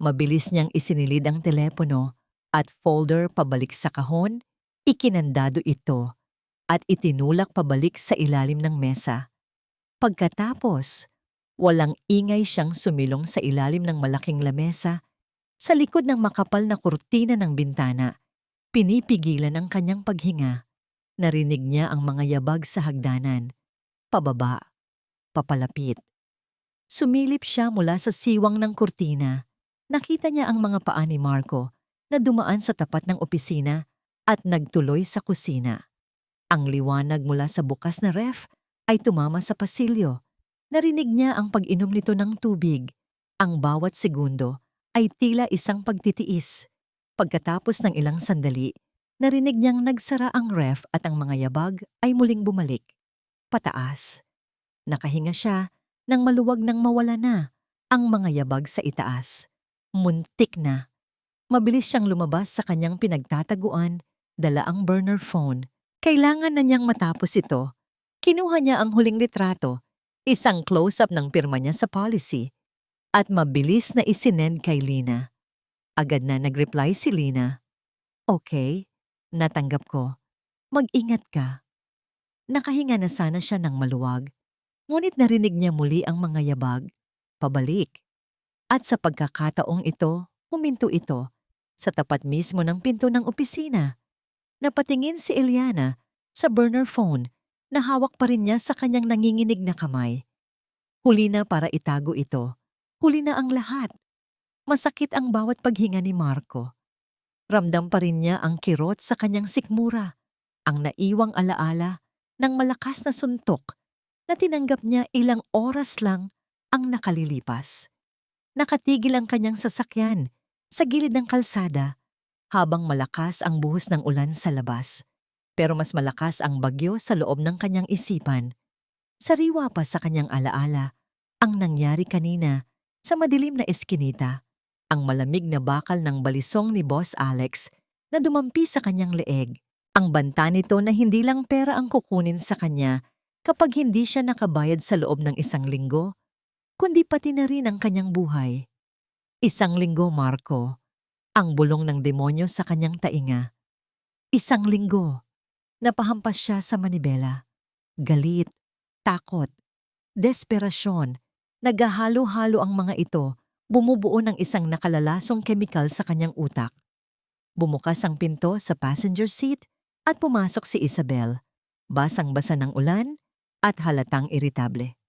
Mabilis niyang isinilid ang telepono at folder pabalik sa kahon, ikinandado ito at itinulak pabalik sa ilalim ng mesa. Pagkatapos, walang ingay siyang sumilong sa ilalim ng malaking lamesa. Sa likod ng makapal na kurtina ng bintana, pinipigilan ang kanyang paghinga. Narinig niya ang mga yabag sa hagdanan. Pababa, papalapit. Sumilip siya mula sa siwang ng kurtina. Nakita niya ang mga paa ni Marco na dumaan sa tapat ng opisina at nagtuloy sa kusina. Ang liwanag mula sa bukas na ref ay tumama sa pasilyo. Narinig niya ang pag-inom nito ng tubig. Ang bawat segundo ay tila isang pagtitiis. Pagkatapos ng ilang sandali, narinig niyang nagsara ang ref at ang mga yabag ay muling bumalik. Pataas. Nakahinga siya nang maluwag nang mawala na ang mga yabag sa itaas. Muntik na. Mabilis siyang lumabas sa kanyang pinagtataguan, dala ang burner phone. Kailangan na niyang matapos ito. Kinuha niya ang huling litrato, isang close-up ng pirma niya sa policy, at mabilis na isinend kay Lina. Agad na nag-reply si Lina. Okay, natanggap ko. Mag-ingat ka. Nakahinga na sana siya ng maluwag, ngunit narinig niya muli ang mga yabag, pabalik. At sa pagkakataong ito, huminto ito sa tapat mismo ng pinto ng opisina. Napatingin si Eliana sa burner phone na hawak pa rin niya sa kanyang nanginginig na kamay. Huli na para itago ito. Huli na ang lahat. Masakit ang bawat paghinga ni Marco. Ramdam pa rin niya ang kirot sa kanyang sikmura, ang naiwang alaala ng malakas na suntok na tinanggap niya ilang oras lang ang nakalilipas. Nakatigil ang kanyang sasakyan sa gilid ng kalsada habang malakas ang buhos ng ulan sa labas. Pero mas malakas ang bagyo sa loob ng kanyang isipan. Sariwa pa sa kanyang alaala ang nangyari kanina sa madilim na eskinita, ang malamig na bakal ng balisong ni Boss Alex na dumampi sa kanyang leeg. Ang banta nito na hindi lang pera ang kukunin sa kanya kapag hindi siya nakabayad sa loob ng 1 linggo, kundi pati na rin ang kanyang buhay. 1 linggo, Marco. Ang bulong ng demonyo sa kanyang tainga. 1 linggo. Napahampas siya sa manibela. Galit, takot, desperasyon. Naghahalo-halo ang mga ito, bumubuo ng isang nakalalasong kemikal sa kanyang utak. Bumukas ang pinto sa passenger seat at pumasok si Isabel. Basang-basa ng ulan at halatang iritable.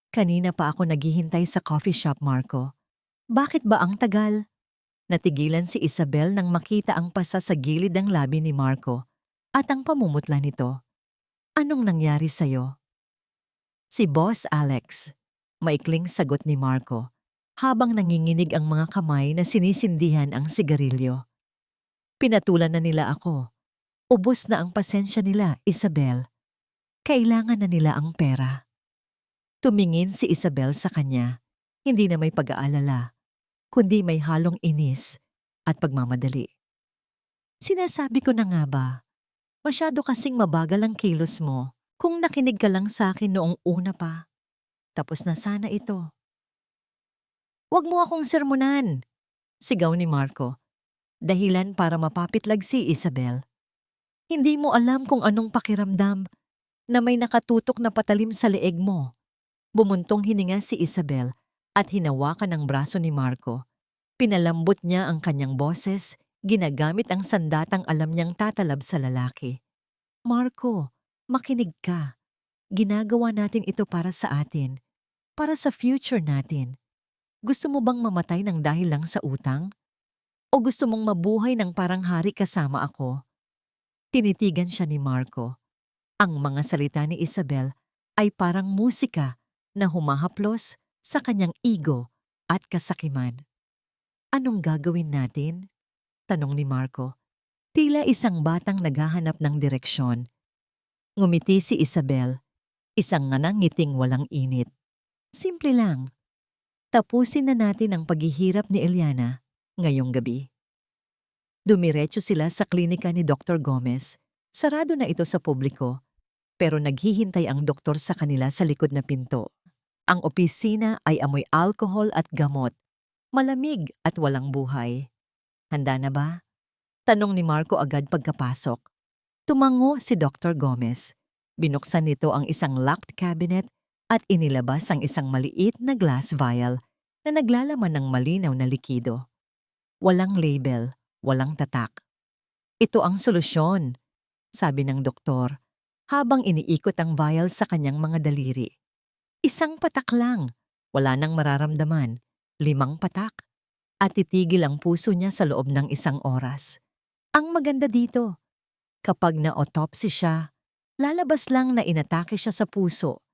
Kanina pa ako naghihintay sa coffee shop, Marco. Bakit ba ang tagal? Natigilan si Isabel nang makita ang pasa sa gilid ng labi ni Marco at ang pamumutla nito. Anong nangyari sa'yo? Si Boss Alex. Maikling sagot ni Marco habang nanginginig ang mga kamay na sinisindihan ang sigarilyo. Pinatulan na nila ako. Ubos na ang pasensya nila, Isabel. Kailangan na nila ang pera. Tumingin si Isabel sa kanya, hindi na may pag-aalala, kundi may halong inis at pagmamadali. Sinasabi ko na nga ba, masyado kasing mabagal ang kilos mo kung nakinig ka lang sa akin noong una pa. Tapos na sana ito. Huwag mo akong sermonan, sigaw ni Marco. Dahilan para mapapitlag si Isabel. Hindi mo alam kung anong pakiramdam na may nakatutok na patalim sa leeg mo. Bumuntong hininga si Isabel at hinawakan ang braso ni Marco. Pinalambot niya ang kanyang boses, ginagamit ang sandatang alam niyang tatalab sa lalaki. Marco, makinig ka. Ginagawa natin ito para sa atin. Para sa future natin. Gusto mo bang mamatay ng dahil lang sa utang? O gusto mong mabuhay ng parang hari kasama ako? Tinitigan siya ni Marco. Ang mga salita ni Isabel ay parang musika na humahaplos sa kanyang ego at kasakiman. Anong gagawin natin? Tanong ni Marco. Tila isang batang naghahanap ng direksyon. Ngumiti si Isabel, isang nganang ngiting walang init. Simple lang. Tapusin na natin ang paghihirap ni Eliana ngayong gabi. Dumiretso sila sa klinika ni Dr. Gomez. Sarado na ito sa publiko, pero naghihintay ang doktor sa kanila sa likod na pinto. Ang opisina ay amoy alcohol at gamot, malamig at walang buhay. Handa na ba? Tanong ni Marco agad pagkapasok. Tumango si Dr. Gomez. Binuksan nito ang isang locked cabinet at inilabas ang isang maliit na glass vial na naglalaman ng malinaw na likido. Walang label, walang tatak. Ito ang solusyon, sabi ng doktor, habang iniikot ang vial sa kanyang mga daliri. Isang patak lang, wala nang mararamdaman, 5 patak, at titigil ang puso niya sa loob ng 1 oras. Ang maganda dito, kapag na-autopsy siya, lalabas lang na inatake siya sa puso,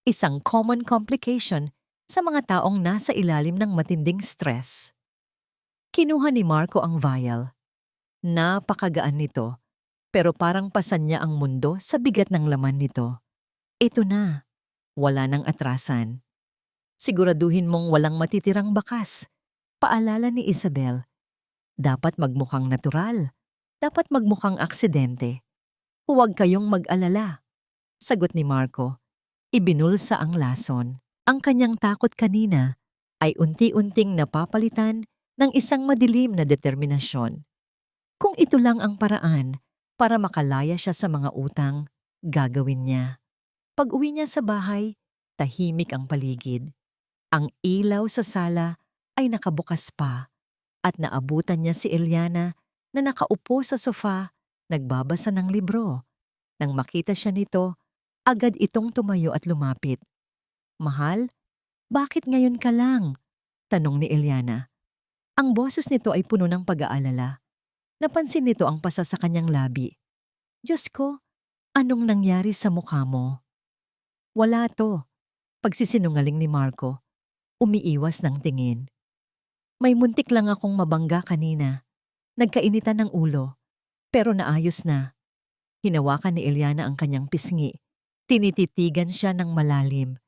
isang common complication sa mga taong nasa ilalim ng matinding stress. Kinuha ni Marco ang vial. Napakagaan nito, pero parang pasan niya ang mundo sa bigat ng laman nito. Ito na, wala nang atrasan. Siguraduhin mong walang matitirang bakas. Paalala ni Isabel. Dapat magmukhang natural. Dapat magmukhang aksidente. Huwag kayong mag-alala, sagot ni Marco. Ibinulsa ang lason. Ang kanyang takot kanina ay unti-unting napapalitan ng isang madilim na determinasyon. Kung ito lang ang paraan para makalaya siya sa mga utang, gagawin niya. Pag-uwi niya sa bahay, tahimik ang paligid. Ang ilaw sa sala ay nakabukas pa at naabutan niya si Eliana na nakaupo sa sofa, nagbabasa ng libro. Nang makita siya nito, agad itong tumayo at lumapit. Mahal, bakit ngayon ka lang? Tanong ni Eliana. Ang boses nito ay puno ng pag-aalala. Napansin nito ang pasa sa kanyang labi. Diyos ko, anong nangyari sa mukha mo? Wala to, pagsisinungaling ni Marco. Umiiwas ng tingin. May muntik lang akong mabangga kanina. Nagkainitan ng ulo, pero naayos na. Hinawakan ni Eliana ang kanyang pisngi. Tinititigan siya ng malalim.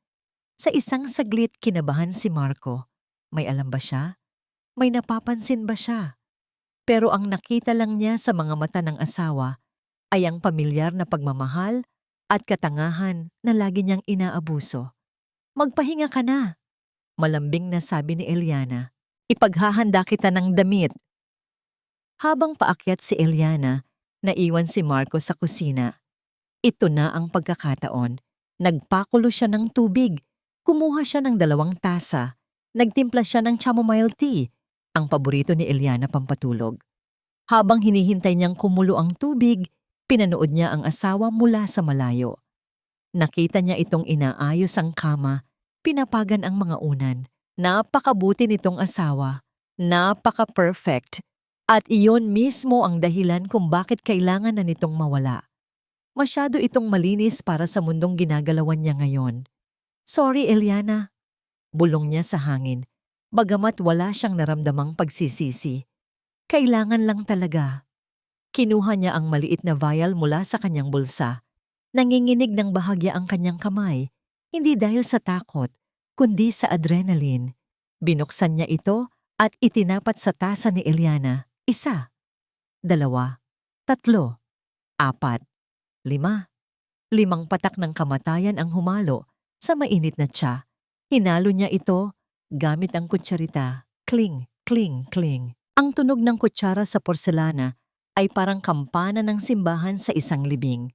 Sa isang saglit kinabahan si Marco. May alam ba siya? May napapansin ba siya? Pero ang nakita lang niya sa mga mata ng asawa ay ang pamilyar na pagmamahal at katangahan na lagi niyang inaabuso. Magpahinga ka na, malambing na sabi ni Eliana. Ipaghahanda kita ng damit. Habang paakyat si Eliana, naiwan si Marco sa kusina. Ito na ang pagkakataon. Nagpakulo siya ng tubig. Kumuha siya ng 2 tasa. Nagtimpla siya ng chamomile tea, ang paborito ni Eliana pampatulog. Habang hinihintay niyang kumulo ang tubig, pinanood niya ang asawa mula sa malayo. Nakita niya itong inaayos ang kama, pinapagan ang mga unan. Napakabuti nitong asawa. Napaka-perfect. At iyon mismo ang dahilan kung bakit kailangan na nitong mawala. Masyado itong malinis para sa mundong ginagalawan niya ngayon. Sorry, Eliana. Bulong niya sa hangin, bagamat wala siyang naramdamang pagsisisi. Kailangan lang talaga. Kinuha niya ang maliit na vial mula sa kanyang bulsa. Nanginginig ng bahagya ang kanyang kamay, hindi dahil sa takot, kundi sa adrenaline. Binuksan niya ito at itinapat sa tasa ni Eliana. 1, 2, 3, 4, 5. 5 patak ng kamatayan ang humalo sa mainit na tsa. Hinalo niya ito gamit ang kutsarita. Kling, kling, kling. Ang tunog ng kutsara sa porselana ay parang kampana ng simbahan sa isang libing.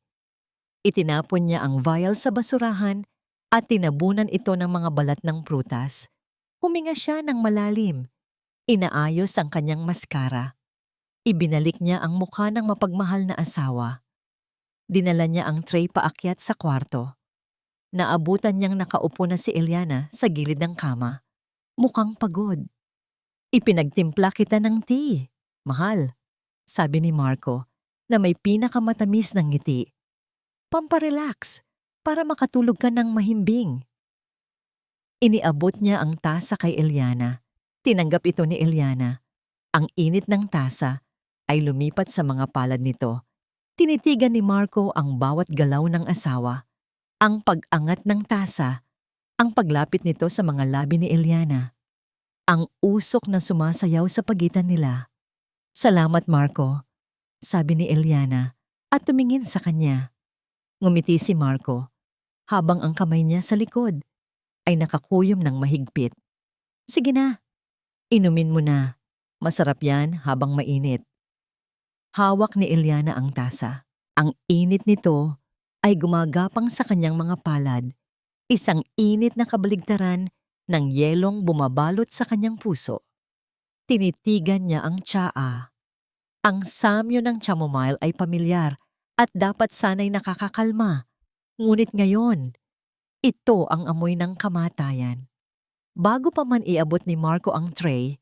Itinapon niya ang vial sa basurahan at tinabunan ito ng mga balat ng prutas. Huminga siya ng malalim. Inaayos ang kanyang maskara. Ibinalik niya ang mukha ng mapagmahal na asawa. Dinala niya ang tray paakyat sa kwarto. Naabutan niyang nakaupo na si Eliana sa gilid ng kama. Mukhang pagod. Ipinagtimpla kita ng tea, mahal, sabi ni Marco na may pinakamatamis ng ngiti. Pamparelax, para makatulog ka ng mahimbing. Iniabot niya ang tasa kay Eliana. Tinanggap ito ni Eliana. Ang init ng tasa ay lumipat sa mga palad nito. Tinitigan ni Marco ang bawat galaw ng asawa. Ang pag-angat ng tasa, ang paglapit nito sa mga labi ni Eliana. Ang usok na sumasayaw sa pagitan nila. Salamat, Marco, sabi ni Eliana at tumingin sa kanya. Ngumiti si Marco habang ang kamay niya sa likod ay nakakuyom ng mahigpit. Sige na, inumin mo na. Masarap yan habang mainit. Hawak ni Eliana ang tasa. Ang init nito ay gumagapang sa kanyang mga palad. Isang init na kabaligtaran ng yelong bumabalot sa kanyang puso. Tinitigan niya ang tsaa. Ang samyo ng chamomile ay pamilyar at dapat sana'y nakakakalma. Ngunit ngayon, ito ang amoy ng kamatayan. Bago pa man iabot ni Marco ang tray,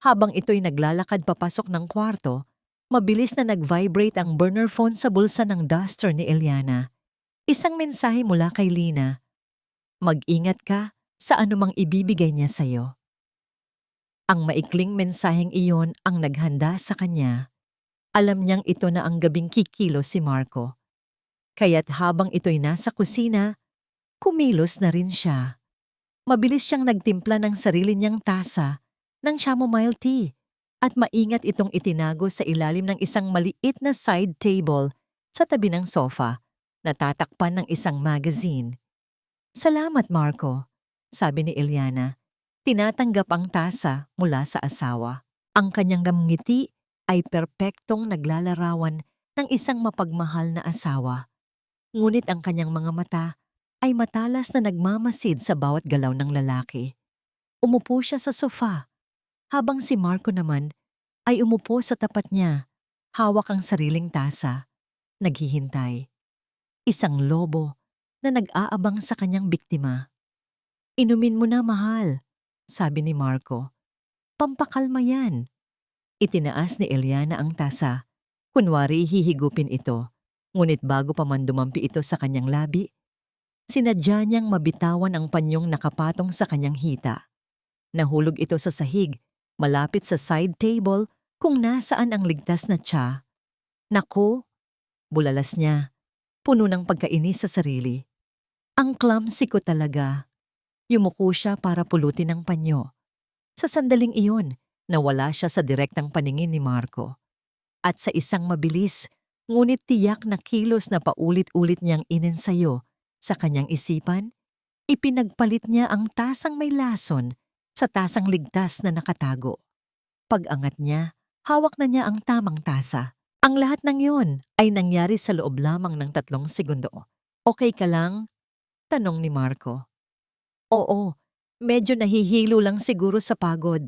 habang ito'y naglalakad papasok ng kwarto, mabilis na nag-vibrate ang burner phone sa bulsa ng duster ni Eliana. Isang mensahe mula kay Lina. Mag-ingat ka sa anumang ibibigay niya sa'yo. Ang maikling mensaheng iyon ang naghanda sa kanya. Alam niyang ito na ang gabing kikilos si Marco. Kaya't habang ito'y nasa kusina, kumilos na rin siya. Mabilis siyang nagtimpla ng sarili niyang tasa ng chamomile tea at maingat itong itinago sa ilalim ng isang maliit na side table sa tabi ng sofa na tatakpan ng isang magazine. Salamat, Marco, sabi ni Eliana. Tinatanggap ang tasa mula sa asawa. Ang kanyang ngiti ay perpektong naglalarawan ng isang mapagmahal na asawa. Ngunit ang kanyang mga mata ay matalas na nagmamasid sa bawat galaw ng lalaki. Umupo siya sa sofa, habang si Marco naman ay umupo sa tapat niya, hawak ang sariling tasa, naghihintay. Isang lobo na nag-aabang sa kanyang biktima. Inumin mo na, mahal, sabi ni Marco. Pampakalma yan. Itinaas ni Eliana ang tasa. Kunwari hihigupin ito. Ngunit bago pa man dumampi ito sa kanyang labi, sinadya niyang mabitawan ang panyong nakapatong sa kanyang hita. Nahulog ito sa sahig, malapit sa side table kung nasaan ang ligtas na tsa. Naku, Bulalas niya, puno ng pagkainis sa sarili. Ang clumsy ko talaga. Yumuko siya para pulutin ang panyo. Sa sandaling iyon, nawala siya sa direktang paningin ni Marco. At sa isang mabilis, ngunit tiyak na kilos na paulit-ulit niyang inensayo sa kanyang isipan, ipinagpalit niya ang tasang may lason sa tasang ligtas na nakatago. Pag-angat niya, hawak na niya ang tamang tasa. Ang lahat ng yun ay nangyari sa loob lamang ng 3 segundo. Okay ka lang? Tanong ni Marco. Oo, medyo nahihilo lang siguro sa pagod.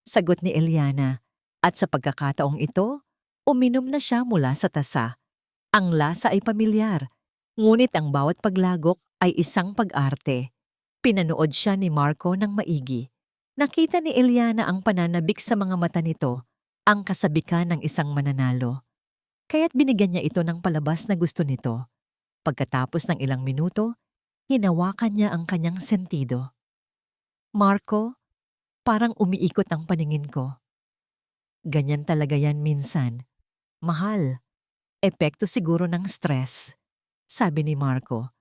Sagot ni Eliana. At sa pagkakataong ito, uminom na siya mula sa tasa. Ang lasa ay pamilyar, ngunit ang bawat paglagok ay isang pag-arte. Pinanood siya ni Marco ng maigi. Nakita ni Eliana ang pananabik sa mga mata nito, ang kasabikan ng isang mananalo. Kaya't binigyan niya ito ng palabas na gusto nito. Pagkatapos ng ilang minuto, hinawakan niya ang kanyang sentido. Marco, parang umiikot ang paningin ko. Ganyan talaga yan minsan. Mahal. Epekto siguro ng stress. Sabi ni Marco.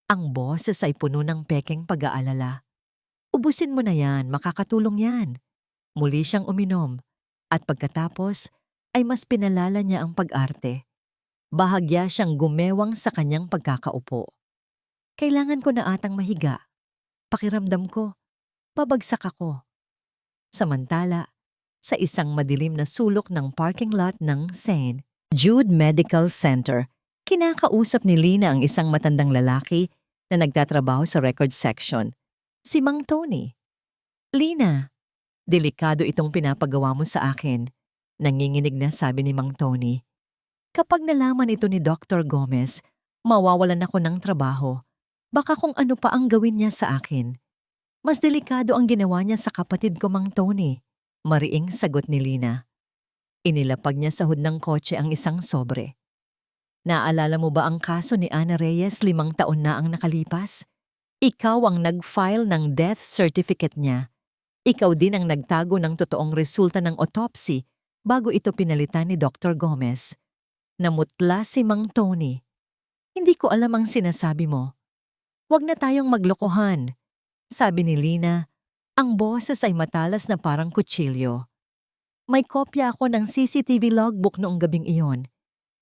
Ang boses ay puno ng pekeng pag-aalala. Ubusin mo na yan, makakatulong yan. Muli siyang uminom. At pagkatapos, ay mas pinalala niya ang pag-arte. Bahagya siyang gumewang sa kanyang pagkakaupo. Kailangan ko na atang mahiga. Pakiramdam ko, babagsak ako. Samantala, sa isang madilim na sulok ng parking lot ng St. Jude Medical Center, kinakausap ni Lina ang isang matandang lalaki na nagtatrabaho sa record section, si Mang Tony. Lina, delikado itong pinapagawa mo sa akin, nanginginig na sabi ni Mang Tony. Kapag nalaman ito ni Dr. Gomez, mawawalan ako ng trabaho. Baka kung ano pa ang gawin niya sa akin. Mas delikado ang ginawa niya sa kapatid ko, Mang Tony, mariing sagot ni Lina. Inilapag niya sa hood ng kotse ang isang sobre. Naalala mo ba ang kaso ni Ana Reyes 5 taon na ang nakalipas? Ikaw ang nag-file ng death certificate niya. Ikaw din ang nagtago ng totoong resulta ng autopsy bago ito pinalitan ni Dr. Gomez. Namutla si Mang Tony. Hindi ko alam ang sinasabi mo. Huwag na tayong maglokohan. Sabi ni Lina, ang boses ay matalas na parang kutsilyo. May kopya ako ng CCTV logbook noong gabing iyon.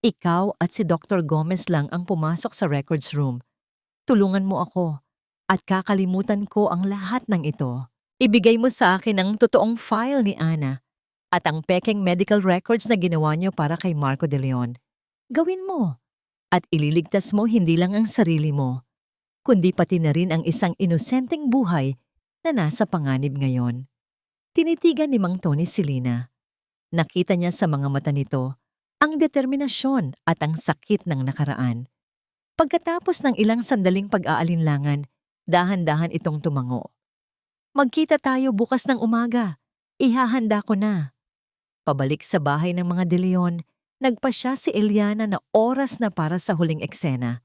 Ikaw at si Dr. Gomez lang ang pumasok sa records room. Tulungan mo ako at kakalimutan ko ang lahat ng ito. Ibigay mo sa akin ang totoong file ni Ana at ang pekeng medical records na ginawa niyo para kay Marco De Leon. Gawin mo at ililigtas mo hindi lang ang sarili mo, kundi pati na rin ang isang inosenteng buhay na nasa panganib ngayon. Tinitigan ni Mang Tony si Lina. Nakita niya sa mga mata nito ang determinasyon at ang sakit ng nakaraan. Pagkatapos ng ilang sandaling pag-aalinlangan, dahan-dahan itong tumango. Magkita tayo bukas ng umaga. Ihahanda ko na. Pabalik sa bahay ng mga De Leon, nagpasya si Eliana na oras na para sa huling eksena.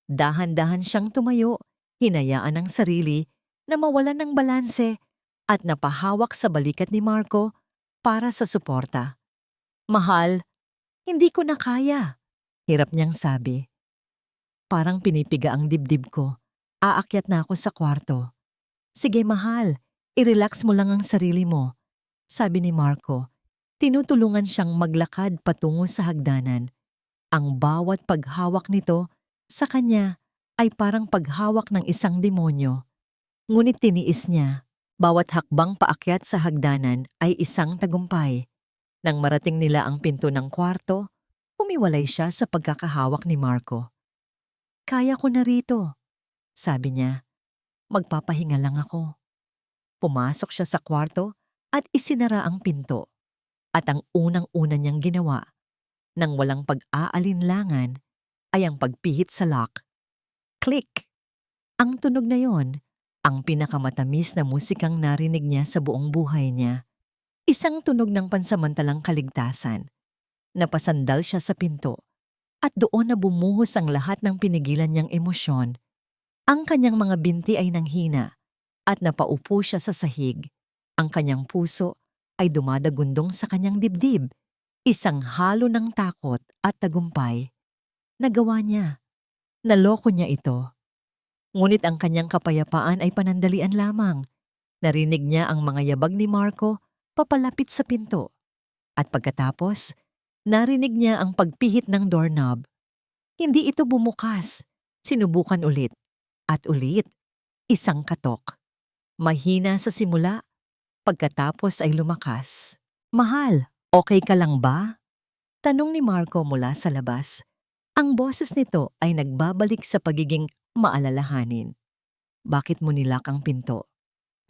Dahan-dahan siyang tumayo, hinayaan ang sarili na mawalan ng balanse at napahawak sa balikat ni Marco para sa suporta. Mahal, hindi ko na kaya, hirap niyang sabi. Parang pinipiga ang dibdib ko. Aakyat na ako sa kwarto. Sige mahal, i-relax mo lang ang sarili mo, sabi ni Marco. Tinutulungan siyang maglakad patungo sa hagdanan. Ang bawat paghawak nito sa kanya ay parang paghawak ng isang demonyo. Ngunit tiniis niya. Bawat hakbang paakyat sa hagdanan ay isang tagumpay. Nang marating nila ang pinto ng kwarto, umiwalay siya sa pagkakahawak ni Marco. Kaya ko na rito, sabi niya. Magpapahinga lang ako. Pumasok siya sa kwarto at isinara ang pinto. At ang unang-una niyang ginawa, nang walang pag-aalinlangan, ay ang pagpihit sa lock. Click! Ang tunog na yon, ang pinakamatamis na musikang narinig niya sa buong buhay niya. Isang tunog ng pansamantalang kaligtasan. Napasandal siya sa pinto at doon na bumuhos ang lahat ng pinigilan niyang emosyon. Ang kanyang mga binti ay nanghina at napaupo siya sa sahig. Ang kanyang puso ay dumadagundong sa kanyang dibdib, isang halo ng takot at tagumpay. Nagawa niya. Naloko niya ito. Ngunit ang kanyang kapayapaan ay panandalian lamang. Narinig niya ang mga yabag ni Marco papalapit sa pinto. At pagkatapos, narinig niya ang pagpihit ng doorknob. Hindi ito bumukas. Sinubukan ulit. At ulit. Isang katok. Mahina sa simula, pagkatapos ay lumakas. "Mahal, okay ka lang ba?" Tanong ni Marco mula sa labas. Ang boses nito ay nagbabalik sa pagiging maalalahanin. "Bakit mo nilak ang pinto?"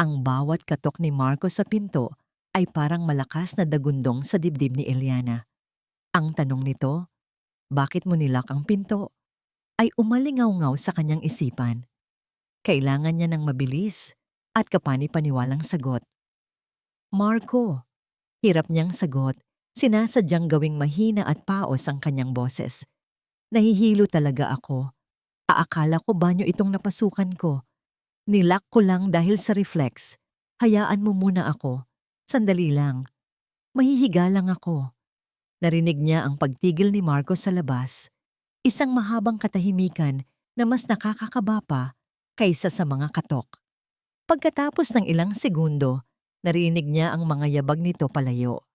Ang bawat katok ni Marco sa pinto ay parang malakas na dagundong sa dibdib ni Eliana. Ang tanong nito, "Bakit mo nilak ang pinto?" ay umalingaw-ngaw sa kanyang isipan. Kailangan niya ng mabilis at kapani-paniwalang sagot. "Marco." Hirap niyang sagot, sinasadyang gawing mahina at paos ang kanyang boses. "Nahihilo talaga ako. Aakala ko banyo itong napasukan ko. Nilak ko lang dahil sa reflex. Hayaan mo muna ako. Sandali lang. Mahihiga lang ako." Narinig niya ang pagtigil ni Marco sa labas. Isang mahabang katahimikan na mas nakakakaba pa kaysa sa mga katok. Pagkatapos ng ilang segundo, narinig niya ang mga yabag nito palayo.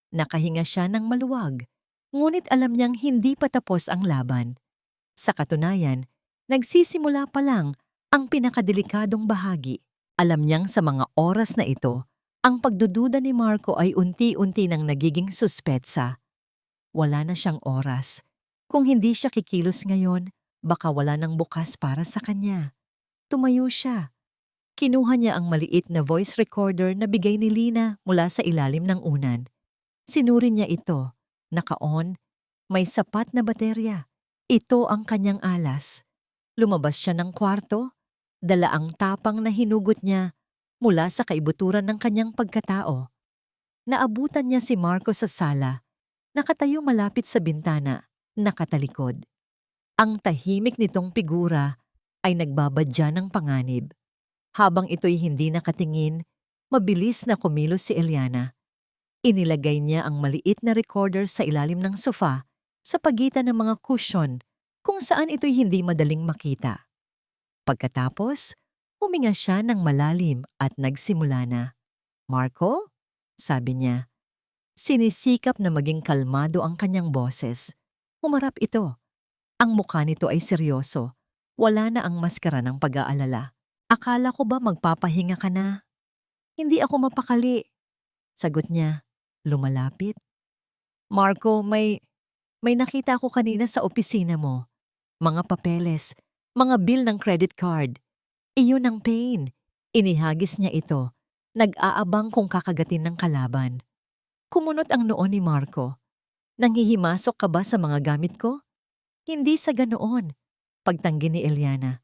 Nakahinga siya ng maluwag, ngunit alam niyang hindi pa tapos ang laban. Sa katunayan, nagsisimula pa lang ang pinakadelikadong bahagi. Alam niyang sa mga oras na ito, ang pagdududa ni Marco ay unti-unti nang nagiging suspetsa. Wala na siyang oras. Kung hindi siya kikilos ngayon, baka wala nang bukas para sa kanya. Tumayo siya. Kinuha niya ang maliit na voice recorder na bigay ni Lina mula sa ilalim ng unan. Sinuri niya ito. Naka-on. May sapat na baterya. Ito ang kanyang alas. Lumabas siya ng kwarto. Dala ang tapang na hinugot niya mula sa kaibuturan ng kanyang pagkatao. Naabutan niya si Marco sa sala. Nakatayo malapit sa bintana, nakatalikod. Ang tahimik nitong figura ay nagbabadya ng panganib. Habang ito'y hindi nakatingin, mabilis na kumilos si Eliana. Inilagay niya ang maliit na recorder sa ilalim ng sofa sa pagitan ng mga cushion kung saan ito'y hindi madaling makita. Pagkatapos, huminga siya ng malalim at nagsimula na. "Marco?" sabi niya. Sinisikap na maging kalmado ang kanyang boses. Humarap ito. Ang mukha nito ay seryoso. Wala na ang maskara ng pag-aalala. "Akala ko ba magpapahinga ka na?" "Hindi ako mapakali," sagot niya. Lumalapit. "Marco, may nakita ako kanina sa opisina mo. Mga papeles, mga bill ng credit card. Iyon ang pain." Inihagis niya ito. Nag-aabang kung kakagatin ng kalaban. Kumunot ang noo ni Marco. "Nanghihimasok ka ba sa mga gamit ko?" "Hindi sa ganoon," pagtanggi ni Eliana.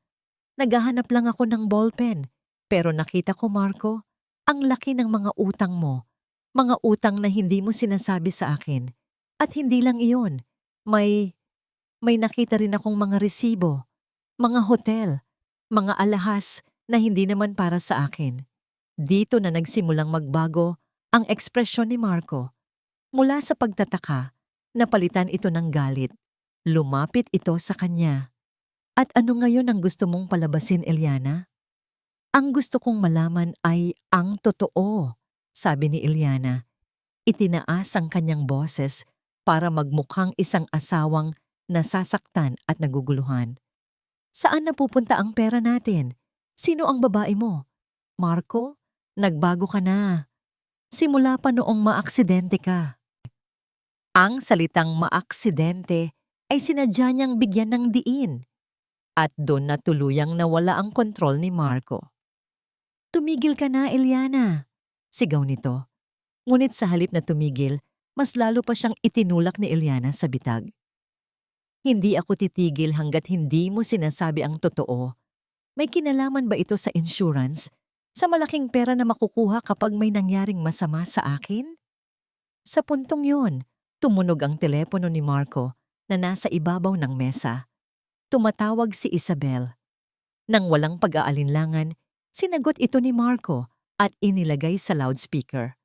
"Naghahanap lang ako ng ballpen. Pero nakita ko, Marco, ang laki ng mga utang mo. Mga utang na hindi mo sinasabi sa akin. At hindi lang iyon. May nakita rin akong mga resibo, mga hotel, mga alahas na hindi naman para sa akin." Dito na nagsimulang magbago ang ekspresyon ni Marco. Mula sa pagtataka, napalitan ito ng galit. Lumapit ito sa kanya. "At ano ngayon ang gusto mong palabasin, Eliana?" "Ang gusto kong malaman ay ang totoo," sabi ni Eliana. Itinaas ang kanyang boses para magmukhang isang asawang nasasaktan at naguguluhan. "Saan napupunta ang pera natin? Sino ang babae mo? Marco, nagbago ka na. Simula pa noong maaksidente ka." Ang salitang maaksidente ay sinadya niyang bigyan ng diin. At doon na tuluyang nawala ang kontrol ni Marco. "Tumigil ka na, Eliana," sigaw nito. Ngunit sa halip na tumigil, mas lalo pa siyang itinulak ni Eliana sa bitag. "Hindi ako titigil hanggat hindi mo sinasabi ang totoo. May kinalaman ba ito sa insurance? Sa malaking pera na makukuha kapag may nangyaring masama sa akin?" Sa puntong yun, tumunog ang telepono ni Marco na nasa ibabaw ng mesa. Tumatawag si Isabel. Nang walang pag-aalinlangan, sinagot ito ni Marco at inilagay sa loudspeaker.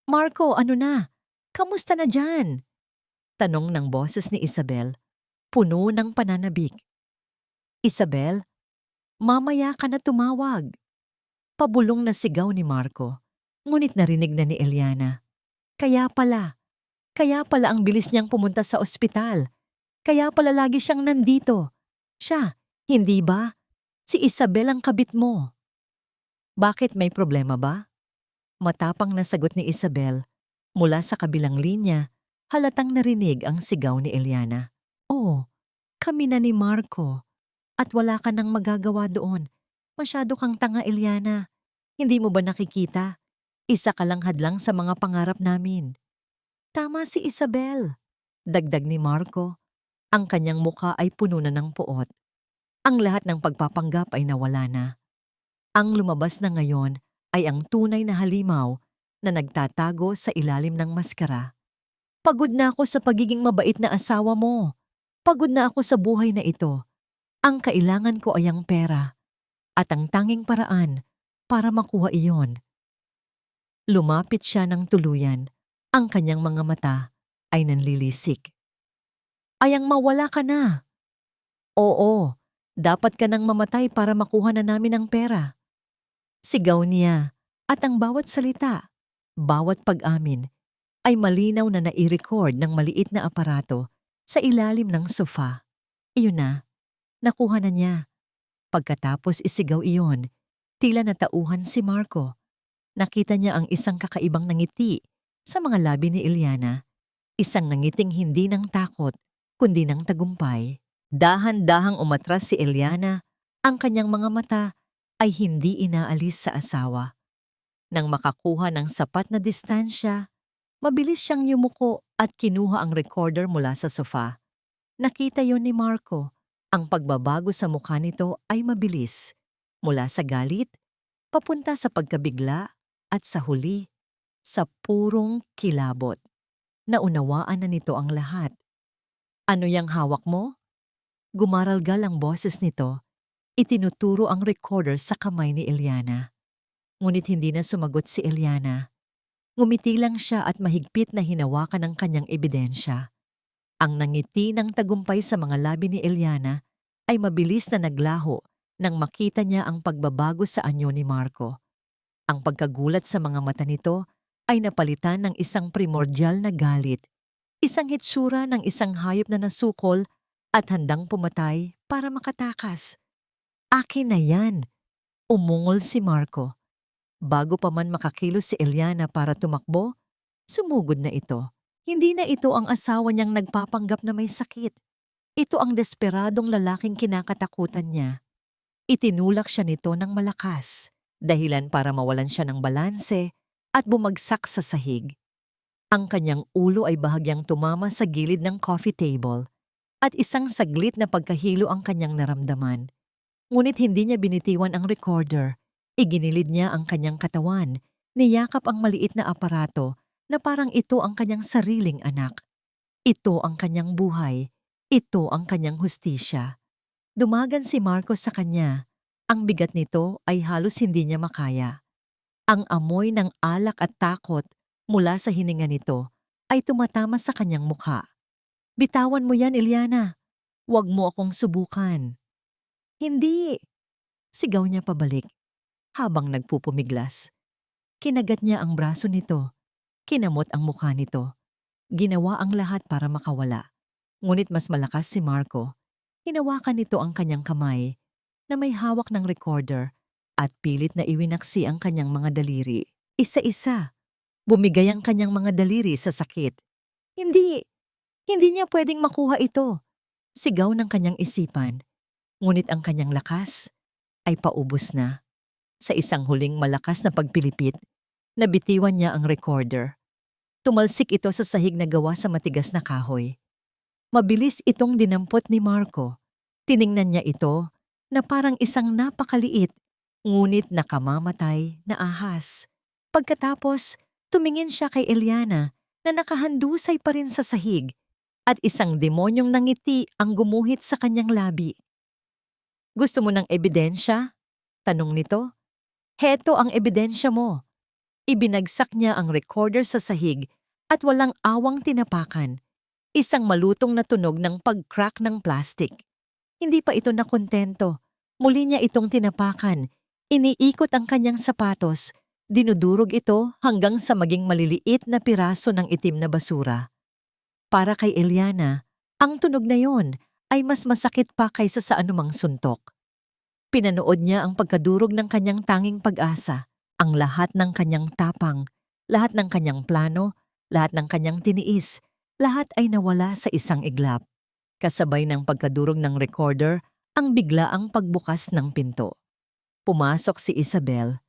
"Marco, ano na? Kamusta na dyan?" Tanong ng boses ni Isabel. puno ng pananabik. Isabel, mamaya ka na tumawag. Pabulong na sigaw ni Marco. Ngunit narinig na ni Eliana. Kaya pala ang bilis niyang pumunta sa ospital. Kaya pala lagi siyang nandito. Siya, hindi ba? Si Isabel ang kabit mo. Bakit, may problema ba? Matapang na sagot ni Isabel. Mula sa kabilang linya, halatang narinig ang sigaw ni Eliana. Oh, kami na ni Marco. At wala ka nang magagawa doon. Masyado kang tanga, Eliana. Hindi mo ba nakikita? Isa ka lang hadlang sa mga pangarap namin. Tama si Isabel. Dagdag ni Marco. Ang kanyang muka ay puno na ng puot. Ang lahat ng pagpapanggap ay nawala na. Ang lumabas na ngayon ay ang tunay na halimaw na nagtatago sa ilalim ng maskara. Pagod na ako sa pagiging mabait na asawa mo. Pagod na ako sa buhay na ito. Ang kailangan ko ay ang pera at ang tanging paraan para makuha iyon. Lumapit siya ng tuluyan. Ang kanyang mga mata ay nanlilisik. Ayang mawala ka na. Oo, dapat ka nang mamatay para makuha na namin ang pera. Sigaw niya at ang bawat salita, bawat pag-amin ay malinaw na nai-record ng maliit na aparato sa ilalim ng sofa. Iyon na. Nakuha na niya. Pagkatapos isigaw iyon, tila natauhan si Marco. Nakita niya ang isang kakaibang nangiti sa mga labi ni Eliana. Isang nangiting hindi ng takot, kundi ng tagumpay. Dahan-dahang umatras si Eliana. Ang kanyang mga mata ay hindi inaalis sa asawa. Nang makakuha ng sapat na distansya, mabilis siyang yumuko at kinuha ang recorder mula sa sofa. Nakita yon ni Marco. Ang pagbabago sa mukha nito ay mabilis, mula sa galit, papunta sa pagkabigla, at sa huli, sa purong kilabot. Naunawaan na nito ang lahat. Ano yang hawak mo? Gumaralgal ang boses nito. Itinuturo ang recorder sa kamay ni Eliana. Ngunit hindi na sumagot si Eliana. Ngumiti lang siya at mahigpit na hinawakan ang kanyang ebidensya. Ang nangiti ng tagumpay sa mga labi ni Eliana ay mabilis na naglaho nang makita niya ang pagbabago sa anyo ni Marco. Ang pagkagulat sa mga mata nito ay napalitan ng isang primordial na galit, isang hitsura ng isang hayop na nasukol at handang pumatay para makatakas. Akin na yan, umungol si Marco. Bago pa man makakilos si Eliana para tumakbo, sumugod na ito. Hindi na ito ang asawa niyang nagpapanggap na may sakit. Ito ang desperadong lalaking kinakatakutan niya. Itinulak siya nito ng malakas, dahilan para mawalan siya ng balanse at bumagsak sa sahig. Ang kanyang ulo ay bahagyang tumama sa gilid ng coffee table at isang saglit na pagkahilo ang kanyang naramdaman. Ngunit hindi niya binitiwan ang recorder. Iginilid niya ang kanyang katawan, niyakap ang maliit na aparato na parang ito ang kanyang sariling anak. Ito ang kanyang buhay. Ito ang kanyang hustisya. Dumagan si Marcos sa kanya. Ang bigat nito ay halos hindi niya makaya. Ang amoy ng alak at takot mula sa hininga nito ay tumatama sa kanyang mukha. Bitawan mo yan, Eliana. Huwag mo akong subukan. Hindi! Sigaw niya pabalik habang nagpupumiglas. Kinagat niya ang braso nito. Kinamot ang mukha nito. Ginawa ang lahat para makawala. Ngunit mas malakas si Marco. Hinawakan nito ang kanyang kamay na may hawak ng recorder at pilit na iwinaksi ang kanyang mga daliri. Isa-isa. Bumigay ang kanyang mga daliri sa sakit. Hindi niya pwedeng makuha ito. Sigaw ng kanyang isipan. Ngunit ang kanyang lakas ay paubos na. Sa isang huling malakas na pagpilipit, nabitiwan niya ang recorder. Tumalsik ito sa sahig na gawa sa matigas na kahoy. Mabilis itong dinampot ni Marco. Tiningnan niya ito na parang isang napakaliit, ngunit nakamamatay na ahas. Pagkatapos, tumingin siya kay Eliana na nakahandusay pa rin sa sahig at isang demonyong nangiti ang gumuhit sa kanyang labi. Gusto mo ng ebidensya? Tanong nito. Heto ang ebidensya mo. Ibinagsak niya ang recorder sa sahig at walang awang tinapakan. Isang malutong na tunog ng pag-crack ng plastic. Hindi pa ito nakontento. Muli niya itong tinapakan. Iniikot ang kanyang sapatos. Dinudurog ito hanggang sa maging maliliit na piraso ng itim na basura. Para kay Eliana, ang tunog na yon ay mas masakit pa kaysa sa anumang suntok. Pinanood niya ang pagkadurog ng kanyang tanging pag-asa, ang lahat ng kanyang tapang, lahat ng kanyang plano, lahat ng kanyang tiniis, lahat ay nawala sa isang iglap. Kasabay ng pagkadurog ng recorder, ang biglaang pagbukas ng pinto. Pumasok si Isabel.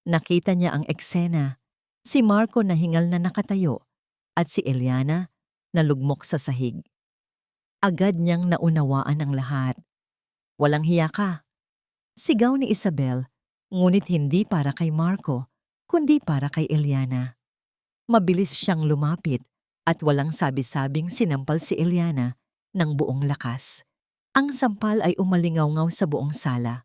Nakita niya ang eksena. Si Marco na hingal na nakatayo at si Eliana na lugmok sa sahig. Agad niyang naunawaan ang lahat. Walang hiya ka. Sigaw ni Isabel, ngunit hindi para kay Marco, kundi para kay Eliana. Mabilis siyang lumapit at walang sabi-sabing sinampal si Eliana ng buong lakas. Ang sampal ay umalingaw-ngaw sa buong sala.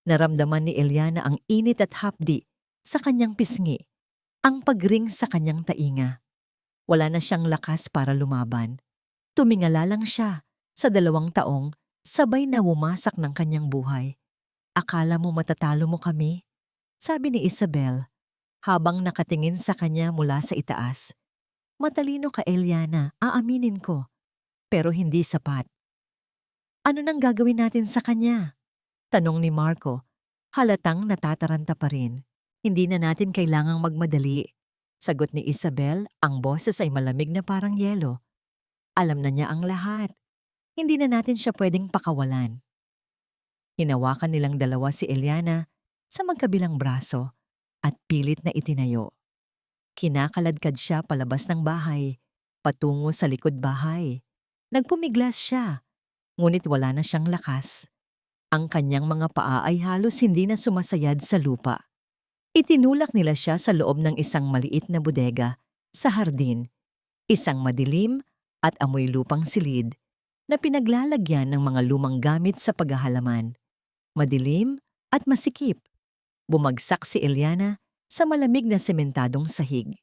Naramdaman ni Eliana ang init at hapdi sa kanyang pisngi, ang pagring sa kanyang tainga. Wala na siyang lakas para lumaban. Tumingala lang siya sa 2 taong sabay na wumasak ng kanyang buhay. Akala mo matatalo mo kami? Sabi ni Isabel habang nakatingin sa kanya mula sa itaas. Matalino ka, Eliana, aaminin ko. Pero hindi sapat. Ano nang gagawin natin sa kanya? Tanong ni Marco, halatang natataranta pa rin. Hindi na natin kailangang magmadali. Sagot ni Isabel, ang boses ay malamig na parang yelo. Alam na niya ang lahat. Hindi na natin siya pwedeng pakawalan. Hinawakan nilang dalawa si Eliana sa magkabilang braso at pilit na itinayo. Kinakaladkad siya palabas ng bahay, patungo sa likod bahay. Nagpumiglas siya, ngunit wala na siyang lakas. Ang kanyang mga paa ay halos hindi na sumasayad sa lupa. Itinulak nila siya sa loob ng isang maliit na bodega sa hardin, isang madilim at amoy lupang silid na pinaglalagyan ng mga lumang gamit sa paghahalaman. Madilim at masikip. Bumagsak si Eliana sa malamig na sementadong sahig.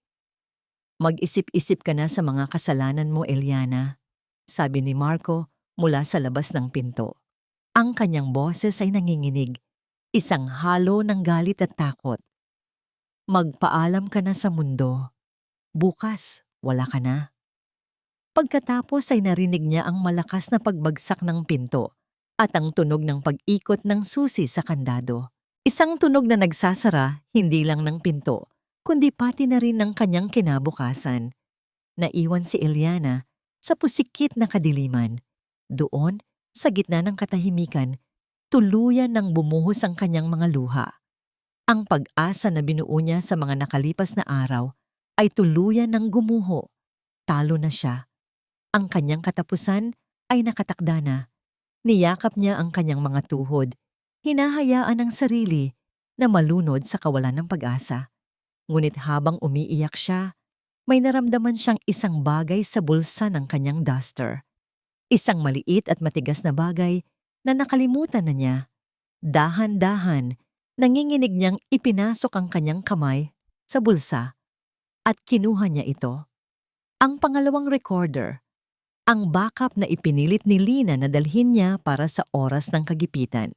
Mag-isip-isip ka na sa mga kasalanan mo, Eliana, sabi ni Marco mula sa labas ng pinto. Ang kanyang boses ay nanginginig, isang halo ng galit at takot. Magpaalam ka na sa mundo. Bukas, wala ka na. Pagkatapos ay narinig niya ang malakas na pagbagsak ng pinto at ang tunog ng pag-ikot ng susi sa kandado. Isang tunog na nagsasara hindi lang ng pinto, kundi pati na rin ng kanyang kinabukasan. Naiwan si Eliana sa pusikit na kadiliman. Doon, sa gitna ng katahimikan, tuluyan nang bumuhos ang kanyang mga luha. Ang pag-asa na binuo niya sa mga nakalipas na araw ay tuluyan ng gumuho. Talo na siya. Ang kanyang katapusan ay nakatakda na. Niyakap niya ang kanyang mga tuhod. Hinahayaan ang sarili na malunod sa kawalan ng pag-asa. Ngunit habang umiiyak siya, may naramdaman siyang isang bagay sa bulsa ng kanyang duster. Isang maliit at matigas na bagay na nakalimutan na niya. Dahan-dahan, nanginginig niyang ipinasok ang kanyang kamay sa bulsa at kinuha niya ito. Ang pangalawang recorder, ang backup na ipinilit ni Lina na dalhin niya para sa oras ng kagipitan.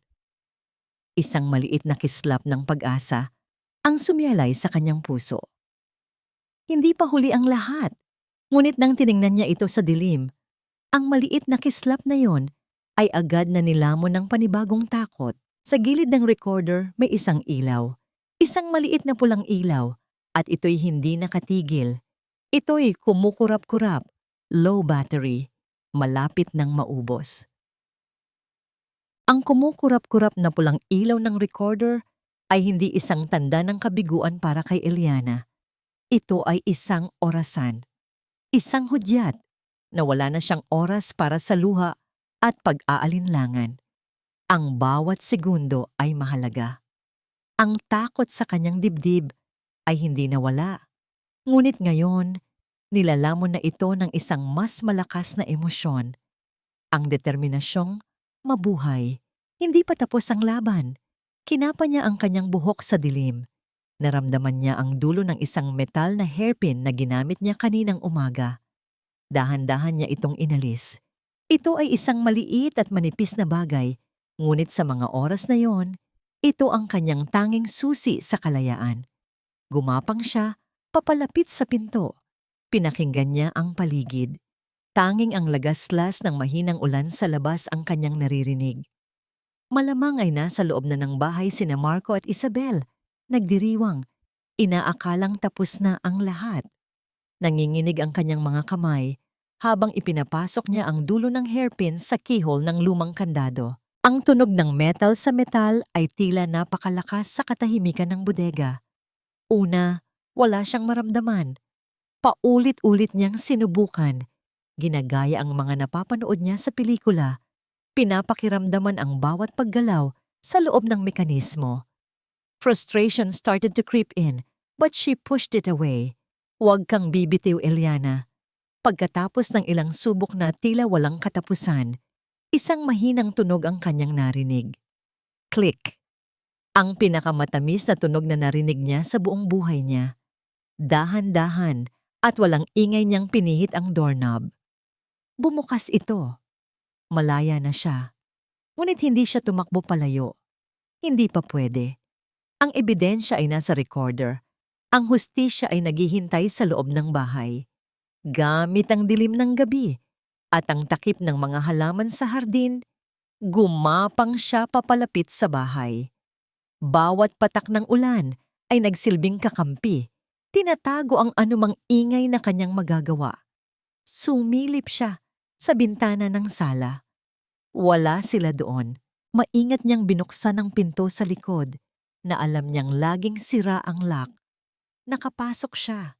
Isang maliit na kislap ng pag-asa ang sumialay sa kanyang puso. Hindi pa huli ang lahat, ngunit nang tiningnan niya ito sa dilim, ang maliit na kislap na yon ay agad na nilamon ng panibagong takot. Sa gilid ng recorder may isang ilaw, isang maliit na pulang ilaw, at ito'y hindi nakatigil. Ito'y kumukurap-kurap, low battery, malapit nang maubos. Ang kumukurap-kurap na pulang ilaw ng recorder ay hindi isang tanda ng kabiguan para kay Eliana. Ito ay isang orasan, isang hudyat na wala na siyang oras para sa luha at pag-aalinlangan. Ang bawat segundo ay mahalaga. Ang takot sa kanyang dibdib ay hindi nawala. Ngunit ngayon, nilalamon na ito ng isang mas malakas na emosyon. Ang determinasyong mabuhay. Hindi pa tapos ang laban. Kinapa niya ang kanyang buhok sa dilim. Naramdaman niya ang dulo ng isang metal na hairpin na ginamit niya kaninang umaga. Dahan-dahan niya itong inalis. Ito ay isang maliit at manipis na bagay, ngunit sa mga oras na yon, ito ang kanyang tanging susi sa kalayaan. Gumapang siya, papalapit sa pinto. Pinakinggan niya ang paligid. Tanging ang lagaslas ng mahinang ulan sa labas ang kanyang naririnig. Malamang ay nasa loob na ng bahay sina Marco at Isabel. Nagdiriwang. Inaakalang tapos na ang lahat. Nanginginig ang kanyang mga kamay habang ipinapasok niya ang dulo ng hairpin sa keyhole ng lumang kandado. Ang tunog ng metal sa metal ay tila napakalakas sa katahimikan ng bodega. Una, wala siyang maramdaman. Paulit-ulit niyang sinubukan. Ginagaya ang mga napapanood niya sa pelikula. Pinapakiramdaman ang bawat paggalaw sa loob ng mekanismo. Frustration started to creep in, but she pushed it away. Huwag kang bibitiw, Eliana. Pagkatapos ng ilang subok na tila walang katapusan, isang mahinang tunog ang kanyang narinig. Click. Ang pinakamatamis na tunog na narinig niya sa buong buhay niya. Dahan-dahan at walang ingay niyang pinihit ang doorknob. Bumukas ito. Malaya na siya. Ngunit hindi siya tumakbo palayo. Hindi pa pwede. Ang ebidensya ay nasa recorder. Ang hustisya ay naghihintay sa loob ng bahay. Gamit ang dilim ng gabi at ang takip ng mga halaman sa hardin, gumapang siya papalapit sa bahay. Bawat patak ng ulan ay nagsilbing kakampi. Tinatago ang anumang ingay na kanyang magagawa. Sumilip siya sa bintana ng sala. Wala sila doon. Maingat niyang binuksan ang pinto sa likod na alam niyang laging sira ang lock. Nakapasok siya.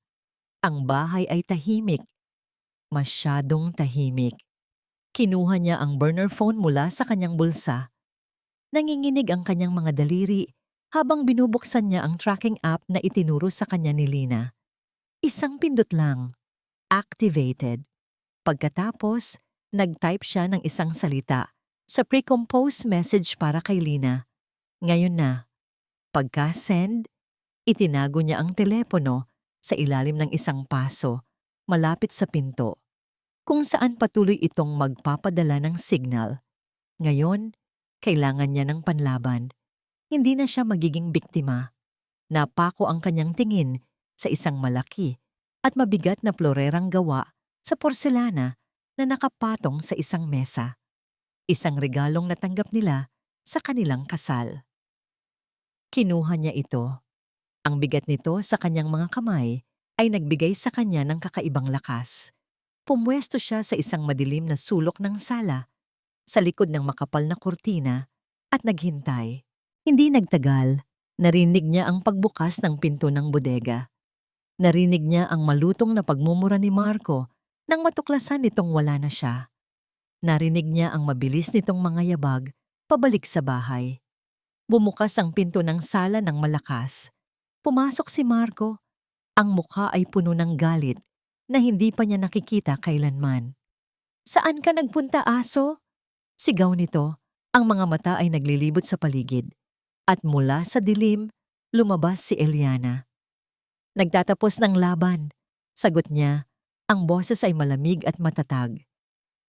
Ang bahay ay tahimik. Masyadong tahimik. Kinuha niya ang burner phone mula sa kanyang bulsa. Nanginginig ang kanyang mga daliri habang binubuksan niya ang tracking app na itinuro sa kanya ni Lina. Isang pindot lang. Activated. Pagkatapos, nag-type siya ng isang salita sa pre-composed message para kay Lina. Ngayon na. Pagka-send, itinago niya ang telepono sa ilalim ng isang paso, malapit sa pinto, kung saan patuloy itong magpapadala ng signal. Ngayon, kailangan niya ng panlaban. Hindi na siya magiging biktima. Napako ang kanyang tingin sa isang malaki at mabigat na florerang gawa sa porselana na nakapatong sa isang mesa. Isang regalong natanggap nila sa kanilang kasal. Kinuha niya ito. Ang bigat nito sa kanyang mga kamay ay nagbigay sa kanya ng kakaibang lakas. Pumwesto siya sa isang madilim na sulok ng sala, sa likod ng makapal na kurtina, at naghintay. Hindi nagtagal, narinig niya ang pagbukas ng pinto ng bodega. Narinig niya ang malutong na pagmumura ni Marco nang matuklasan nitong wala na siya. Narinig niya ang mabilis nitong mga yabag pabalik sa bahay. Bumukas ang pinto ng sala ng malakas. Pumasok si Marco. Ang mukha ay puno ng galit na hindi pa niya nakikita kailanman. "Saan ka nagpunta, aso?" Sigaw nito. Ang mga mata ay naglilibot sa paligid. At mula sa dilim, lumabas si Eliana. "Nagtatapos ng laban," sagot niya. Ang boses ay malamig at matatag.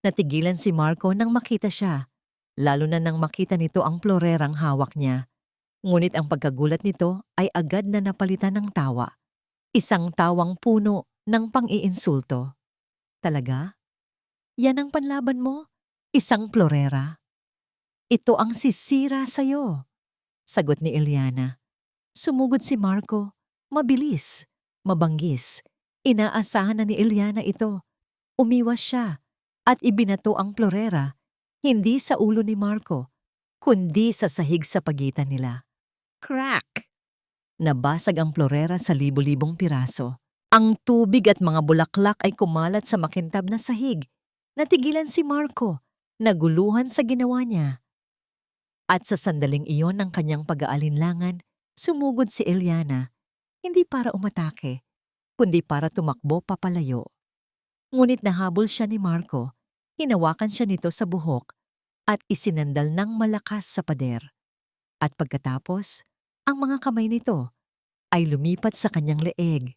Natigilan si Marco nang makita siya, lalo na nang makita nito ang florerang hawak niya. Ngunit ang pagkagulat nito ay agad na napalitan ng tawa. Isang tawang puno ng pang-iinsulto. "Talaga? Yan ang panlaban mo? Isang florera? Ito ang sisira sa'yo," sagot ni Eliana. Sumugod si Marco. Mabilis, mabanggis. Inaasahan na ni Eliana ito. Umiwas siya at ibinato ang florera, hindi sa ulo ni Marco, kundi sa sahig sa pagitan nila. Crack! Nabasag ang florera sa libo-libong piraso. Ang tubig at mga bulaklak ay kumalat sa makintab na sahig. Natigilan si Marco, naguluhan sa ginawa niya. At sa sandaling iyon ng kanyang pag-aalinlangan, sumugod si Eliana, hindi para umatake, kundi para tumakbo papalayo. Ngunit nahabol siya ni Marco, hinawakan siya nito sa buhok at isinandal ng malakas sa pader. At pagkatapos, ang mga kamay nito ay lumipat sa kanyang leeg.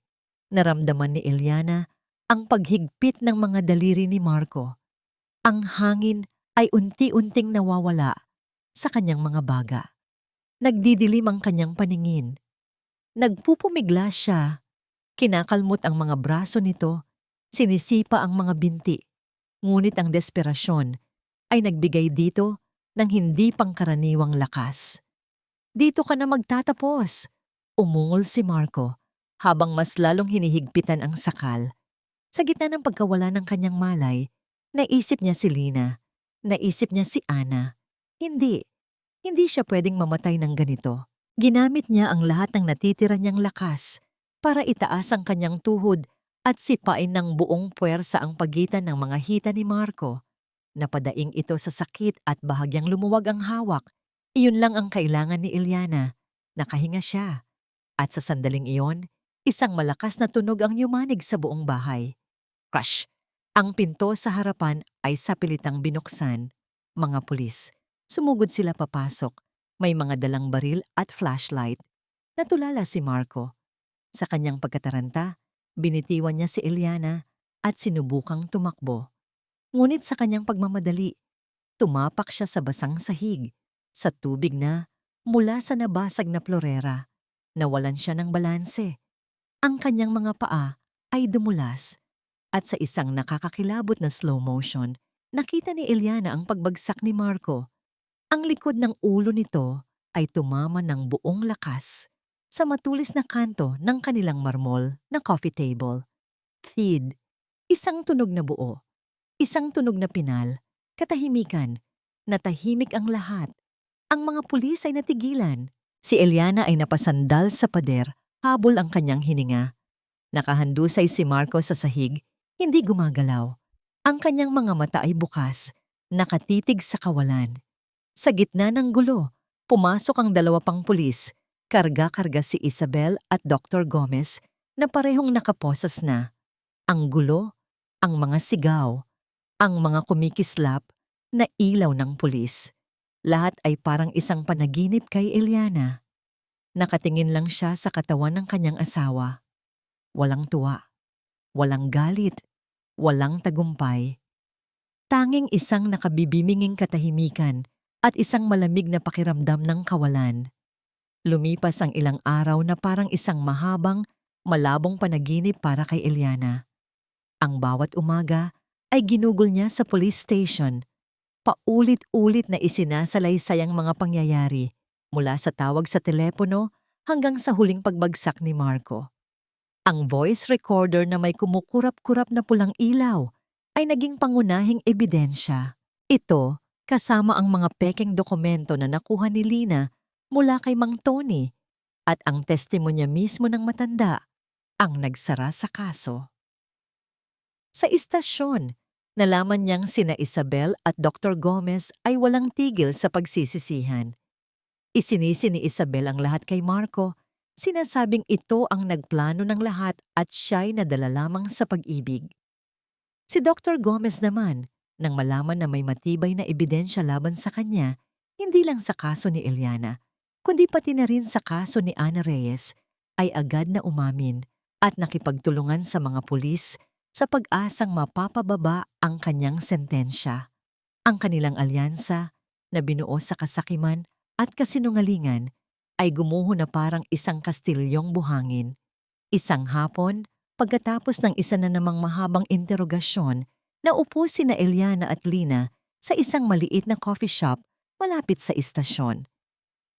Naramdaman ni Eliana Ang paghigpit ng mga daliri ni Marco. Ang hangin ay unti-unting nawawala sa kanyang mga baga. Nagdidilim ang kanyang paningin. Nagpupumigla siya. Kinakalmot ang mga braso nito. Sinisipa ang mga binti. Ngunit ang desperasyon ay nagbigay dito ng hindi pangkaraniwang lakas. Dito ka na magtatapos, umungol si Marco habang mas lalong hinihigpitan ang sakal. Sa gitna ng pagkawala ng kanyang malay, naisip niya si Lina, naisip niya si Ana. Hindi siya pwedeng mamatay ng ganito. Ginamit niya ang lahat ng natitira niyang lakas para itaas ang kanyang tuhod at sipain ng buong puwersa ang pagitan ng mga hita ni Marco. Napadaing ito sa sakit at bahagyang lumuwag ang hawak. Iyon lang ang kailangan ni Eliana. Nakahinga siya. At sa sandaling iyon, isang malakas na tunog ang yumanig sa buong bahay. Crash! Ang pinto sa harapan ay sapilitang binuksan. Mga pulis. Sumugod sila papasok. May mga dalang baril at flashlight. Natulala si Marco. Sa kanyang pagkataranta, binitiwan niya si Eliana at sinubukang tumakbo. Ngunit sa kanyang pagmamadali, tumapak siya sa basang sahig, sa tubig na mula sa nabasag na plorera. Nawalan siya ng balanse. Ang kanyang mga paa ay dumulas at sa isang nakakakilabot na slow motion, nakita ni Eliana ang pagbagsak ni Marco. Ang likod ng ulo nito ay tumama ng buong lakas sa matulis na kanto ng kanilang marmol na coffee table. Thid, isang tunog na buo, isang tunog na pinal, katahimikan, natahimik ang lahat. Ang mga pulis ay natigilan. Si Eliana ay napasandal sa pader, habol ang kanyang hininga. Nakahandusay si Marco sa sahig, hindi gumagalaw. Ang kanyang mga mata ay bukas, nakatitig sa kawalan. Sa gitna ng gulo, pumasok ang dalawa pang pulis. Karga-karga si Isabel at Dr. Gomez na parehong nakaposas na. Ang gulo, ang mga sigaw, ang mga kumikislap na ilaw ng pulis. Lahat ay parang isang panaginip kay Eliana. Nakatingin lang siya sa katawan ng kanyang asawa. Walang tuwa, walang galit, walang tagumpay. Tanging isang nakabibiminging katahimikan at isang malamig na pakiramdam ng kawalan. Lumipas ang ilang araw na parang isang mahabang, malabong panaginip para kay Eliana. Ang bawat umaga ay ginugol niya sa police station. Paulit-ulit na isinasalaysay ang mga pangyayari mula sa tawag sa telepono hanggang sa huling pagbagsak ni Marco. Ang voice recorder na may kumukurap-kurap na pulang ilaw ay naging pangunahing ebidensya. Ito kasama ang mga pekeng dokumento na nakuha ni Lina mula kay Mang Tony at ang testimonya mismo ng matanda ang nagsara sa kaso. Sa istasyon, nalaman niyang sina Isabel at Dr. Gomez ay walang tigil sa pagsisisihan. Isinisi ni Isabel ang lahat kay Marco, sinasabing ito ang nagplano ng lahat at siya'y nadala lamang sa pag-ibig. Si Dr. Gomez naman, nang malaman na may matibay na ebidensya laban sa kanya, hindi lang sa kaso ni Eliana, kundi pati na rin sa kaso ni Ana Reyes, ay agad na umamin at nakipagtulungan sa mga pulis sa pag-asang mapapababa ang kanyang sentensya. Ang kanilang alyansa na binuo sa kasakiman at kasinungalingan ay gumuho na parang isang kastilyong buhangin. Isang hapon, pagkatapos ng isa na namang mahabang interogasyon, naupo sina Eliana at Lina sa isang maliit na coffee shop malapit sa istasyon.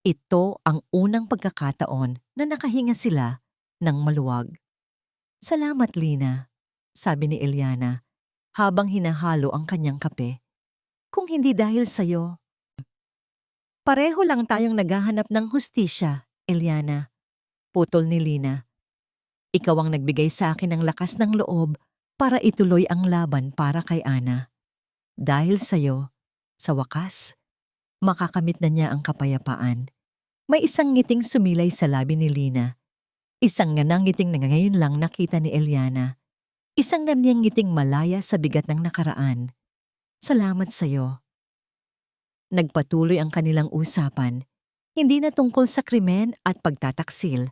Ito ang unang pagkakataon na nakahinga sila ng maluwag. "Salamat, Lina," sabi ni Eliana habang hinahalo ang kanyang kape. "Kung hindi dahil sa'yo." "Pareho lang tayong naghahanap ng hustisya, Eliana," putol ni Lina. "Ikaw ang nagbigay sa akin ng lakas ng loob para ituloy ang laban para kay Ana. Dahil sa'yo, sa wakas, makakamit na niya ang kapayapaan." May isang ngiting sumilay sa labi ni Lina. Isang ngiting na ngayon lang nakita ni Eliana. Isang ngiting malaya sa bigat ng nakaraan. "Salamat sa'yo." Nagpatuloy ang kanilang usapan, hindi na tungkol sa krimen at pagtataksil,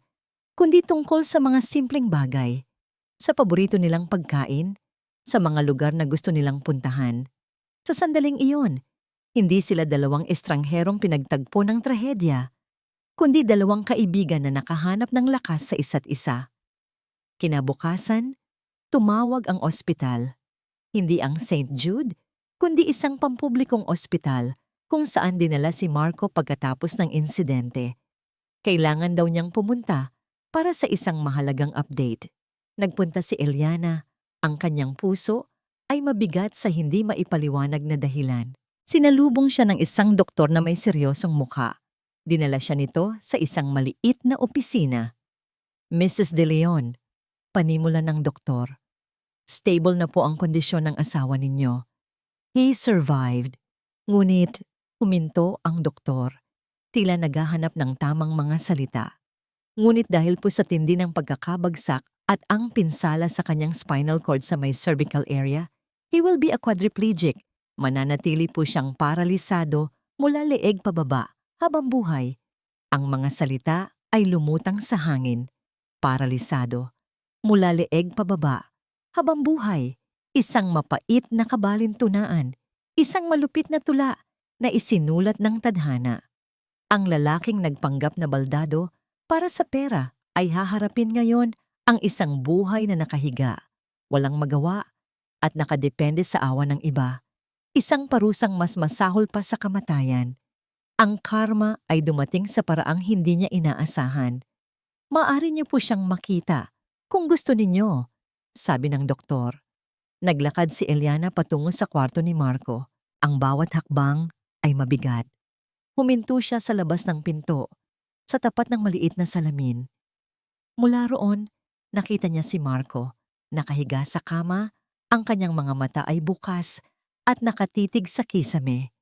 kundi tungkol sa mga simpleng bagay. sa paborito nilang pagkain, sa mga lugar na gusto nilang puntahan. Sa sandaling iyon, hindi sila dalawang estrangherong pinagtagpo ng trahedya, kundi dalawang kaibigan na nakahanap ng lakas sa isa't isa. Kinabukasan, tumawag ang ospital. Hindi ang St. Jude, kundi isang pampublikong ospital kung saan dinala si Marco pagkatapos ng insidente. Kailangan daw niyang pumunta para sa isang mahalagang update. Nagpunta si Eliana. Ang kanyang puso ay mabigat sa hindi maipaliwanag na dahilan. Sinalubong siya ng isang doktor na may seryosong mukha. Dinala siya nito sa isang maliit na opisina. Mrs. De Leon, panimula ng doktor. Stable na po ang kondisyon ng asawa ninyo. He survived. Ngunit, huminto ang doktor. Tila naghahanap ng tamang mga salita. Ngunit dahil po sa tindi ng pagkakabagsak at ang pinsala sa kanyang spinal cord sa may cervical area, he will be a quadriplegic. Mananatili po siyang paralisado mula leeg pababa habang buhay. Ang mga salita ay lumutang sa hangin. Paralisado. Mula leeg pababa habang buhay. Isang mapait na kabalintunaan. Isang malupit na tula na isinulat ng tadhana. Ang lalaking nagpanggap na baldado para sa pera ay haharapin ngayon ang isang buhay na nakahiga, walang magawa at nakadepende sa awa ng iba. Isang parusang mas masahol pa sa kamatayan. Ang karma ay dumating sa paraang hindi niya inaasahan. Maaari niyo po siyang makita kung gusto ninyo, sabi ng doktor. Naglakad si Eliana patungo sa kwarto ni Marco. Ang bawat hakbang ay mabigat. Huminto siya sa labas ng pinto, sa tapat ng maliit na salamin. Mula roon, nakita niya si Marco, nakahiga sa kama, ang kanyang mga mata ay bukas at nakatitig sa kisame.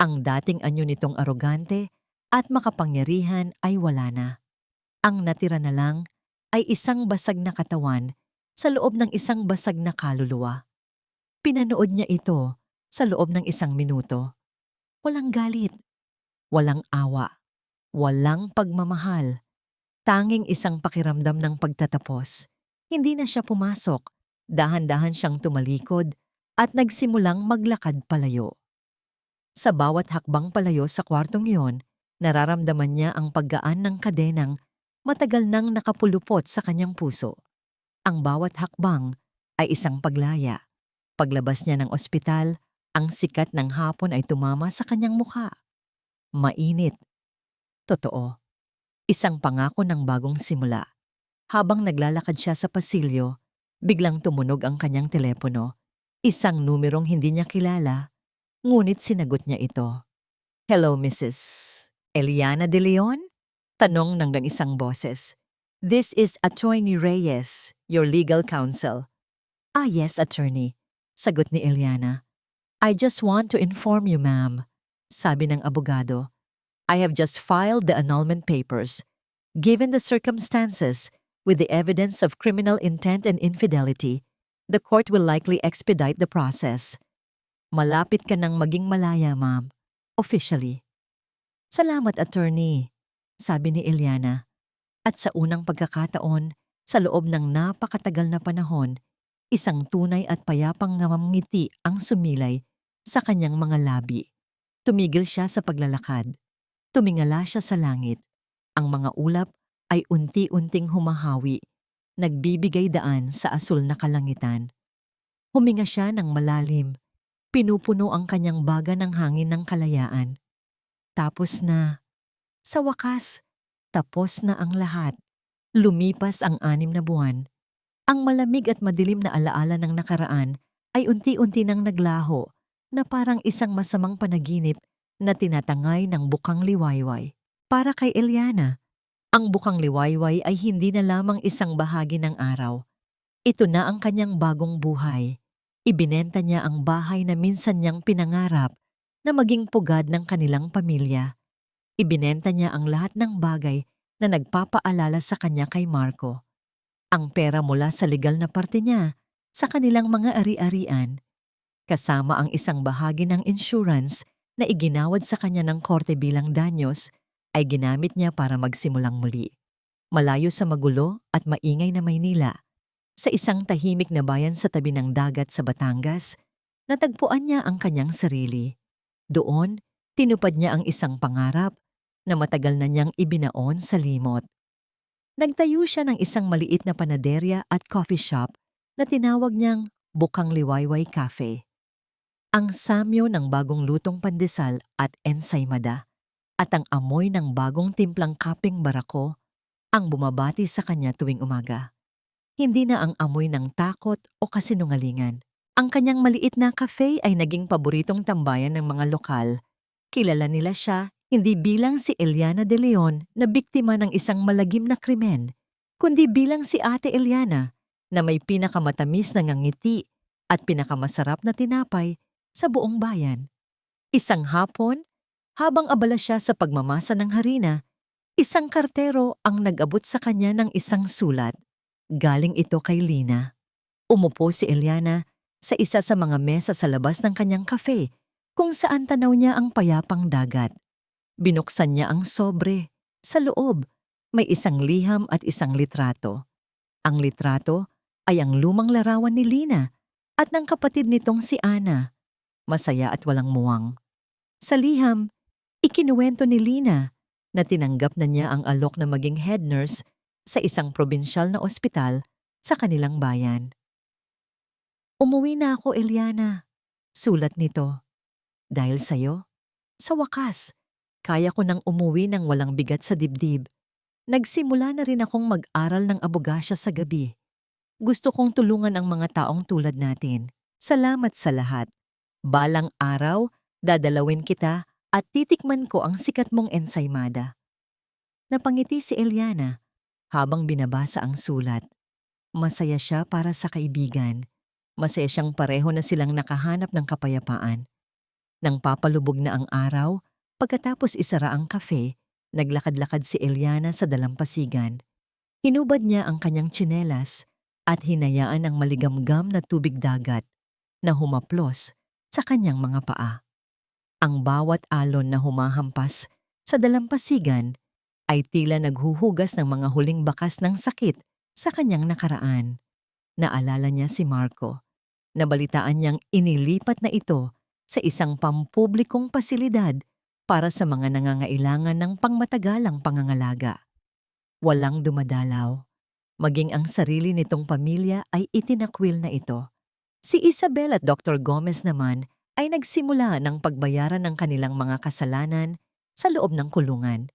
Ang dating anyo nitong arogante at makapangyarihan ay wala na. Ang natira na lang ay isang basag na katawan sa loob ng isang basag na kaluluwa. Pinanood niya ito sa loob ng 1 minuto. Walang galit. Walang awa, walang pagmamahal, tanging isang pakiramdam ng pagtatapos. Hindi na siya pumasok, dahan-dahan siyang tumalikod at nagsimulang maglakad palayo. Sa bawat hakbang palayo sa kwartong iyon, nararamdaman niya ang paggaan ng kadenang matagal nang nakapulupot sa kanyang puso. Ang bawat hakbang ay isang paglaya. Paglabas niya ng ospital, ang sikat ng hapon ay tumama sa kanyang mukha. Mainit. Totoo. Isang pangako ng bagong simula. Habang naglalakad siya sa pasilyo, biglang tumunog ang kanyang telepono. Isang numerong hindi niya kilala, ngunit sinagot niya ito. Hello, Mrs. Eliana De Leon? Tanong ng isang boses. This is Attorney Reyes, your legal counsel. Ah, yes, attorney. Sagot ni Eliana. I just want to inform you, ma'am. Sabi ng abogado, I have just filed the annulment papers. Given the circumstances, with the evidence of criminal intent and infidelity, the court will likely expedite the process. Malapit ka nang maging malaya, ma'am. Officially. Salamat, attorney, sabi ni Eliana. At sa unang pagkakataon, sa loob ng napakatagal na panahon, isang tunay at payapang ngamamngiti ang sumilay sa kanyang mga labi. Tumigil siya sa paglalakad. Tumingala siya sa langit. Ang mga ulap ay unti-unting humahawi, nagbibigay daan sa asul na kalangitan. Huminga siya ng malalim. Pinupuno ang kanyang baga ng hangin ng kalayaan. Tapos na. Sa wakas, tapos na ang lahat. Lumipas ang 6 na buwan. Ang malamig at madilim na alaala ng nakaraan ay unti-unti nang naglaho na parang isang masamang panaginip na tinatangay ng bukang liwayway. Para kay Eliana, ang bukang liwayway ay hindi na lamang isang bahagi ng araw. Ito na ang kanyang bagong buhay. Ibinenta niya ang bahay na minsan niyang pinangarap na maging pugad ng kanilang pamilya. Ibinenta niya ang lahat ng bagay na nagpapaalala sa kanya kay Marco. Ang pera mula sa legal na parte niya sa kanilang mga ari-arian, kasama ang isang bahagi ng insurance na iginawad sa kanya ng korte bilang danyos, ay ginamit niya para magsimulang muli. Malayo sa magulo at maingay na Maynila, Sa isang tahimik na bayan sa tabi ng dagat sa Batangas, natagpuan niya ang kanyang sarili. Doon, tinupad niya ang isang pangarap na matagal na niyang ibinaon sa limot. Nagtayo siya ng isang maliit na panaderya at coffee shop na tinawag niyang Bukang Liwayway Cafe. Ang samyo ng bagong lutong pandesal at ensaymada at ang amoy ng bagong timplang kapeng barako ang bumabati sa kanya tuwing umaga. Hindi na ang amoy ng takot o kasinungalingan. Ang kanyang maliit na cafe ay naging paboritong tambayan ng mga lokal. Kilala nila siya hindi bilang si Eliana de Leon na biktima ng isang malagim na krimen, kundi bilang si Ate Eliana na may pinakamatamis na ngangiti at pinakamasarap na tinapay sa buong bayan. Isang hapon, habang abala siya sa pagmamasa ng harina, isang kartero ang nag-abot sa kanya ng isang sulat. Galing ito kay Lina. Umupo si Eliana sa isa sa mga mesa sa labas ng kanyang kafe kung saan tanaw niya ang payapang dagat. Binuksan niya ang sobre. Sa loob, may isang liham at isang litrato. Ang litrato ay ang lumang larawan ni Lina at ng kapatid nitong si Ana. Masaya at walang muwang. Sa liham, ikinuwento ni Lina na tinanggap na niya ang alok na maging head nurse sa isang probinsyal na ospital sa kanilang bayan. Umuwi na ako, Eliana. Sulat nito. Dahil sa'yo, sa wakas, kaya ko nang umuwi ng walang bigat sa dibdib. Nagsimula na rin akong mag-aral ng abogasya sa gabi. Gusto kong tulungan ang mga taong tulad natin. Salamat sa lahat. Balang araw, dadalawin kita at titikman ko ang sikat mong ensaymada. Napangiti si Eliana habang binabasa ang sulat. Masaya siya para sa kaibigan. Masaya siyang pareho na silang nakahanap ng kapayapaan. Nang papalubog na ang araw, pagkatapos isara ang kafe, naglakad-lakad si Eliana sa dalampasigan. Hinubad niya ang kanyang tsinelas at hinayaan ang maligamgam na tubig dagat na humaplos sa kanyang mga paa. Ang bawat alon na humahampas sa dalampasigan ay tila naghuhugas ng mga huling bakas ng sakit sa kanyang nakaraan. Naalala niya si Marco. Nabalitaan niyang inilipat na ito sa isang pampublikong pasilidad para sa mga nangangailangan ng pangmatagalang pangangalaga. Walang dumadalaw. Maging ang sarili nitong pamilya ay itinakwil na ito. Si Isabel at Dr. Gomez naman ay nagsimula ng pagbayaran ng kanilang mga kasalanan sa loob ng kulungan.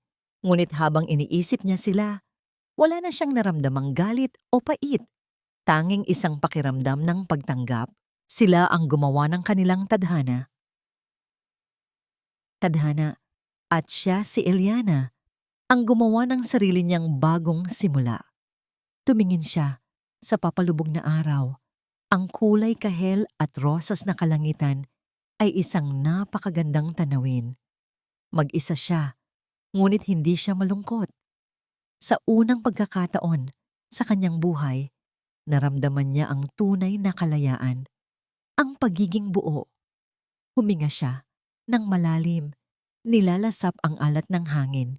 Ngunit habang iniisip niya sila, wala na siyang naramdamang galit o pait. Tanging isang pakiramdam ng pagtanggap. Sila ang gumawa ng kanilang tadhana. Tadhana at siya si Eliana ang gumawa ng sarili niyang bagong simula. Tumingin siya sa papalubog na araw. Ang kulay kahel at rosas na kalangitan ay isang napakagandang tanawin. Mag-isa siya, ngunit hindi siya malungkot. Sa unang pagkakataon sa kanyang buhay, naramdaman niya ang tunay na kalayaan, ang pagiging buo. Huminga siya ng malalim, nilalasap ang alat ng hangin.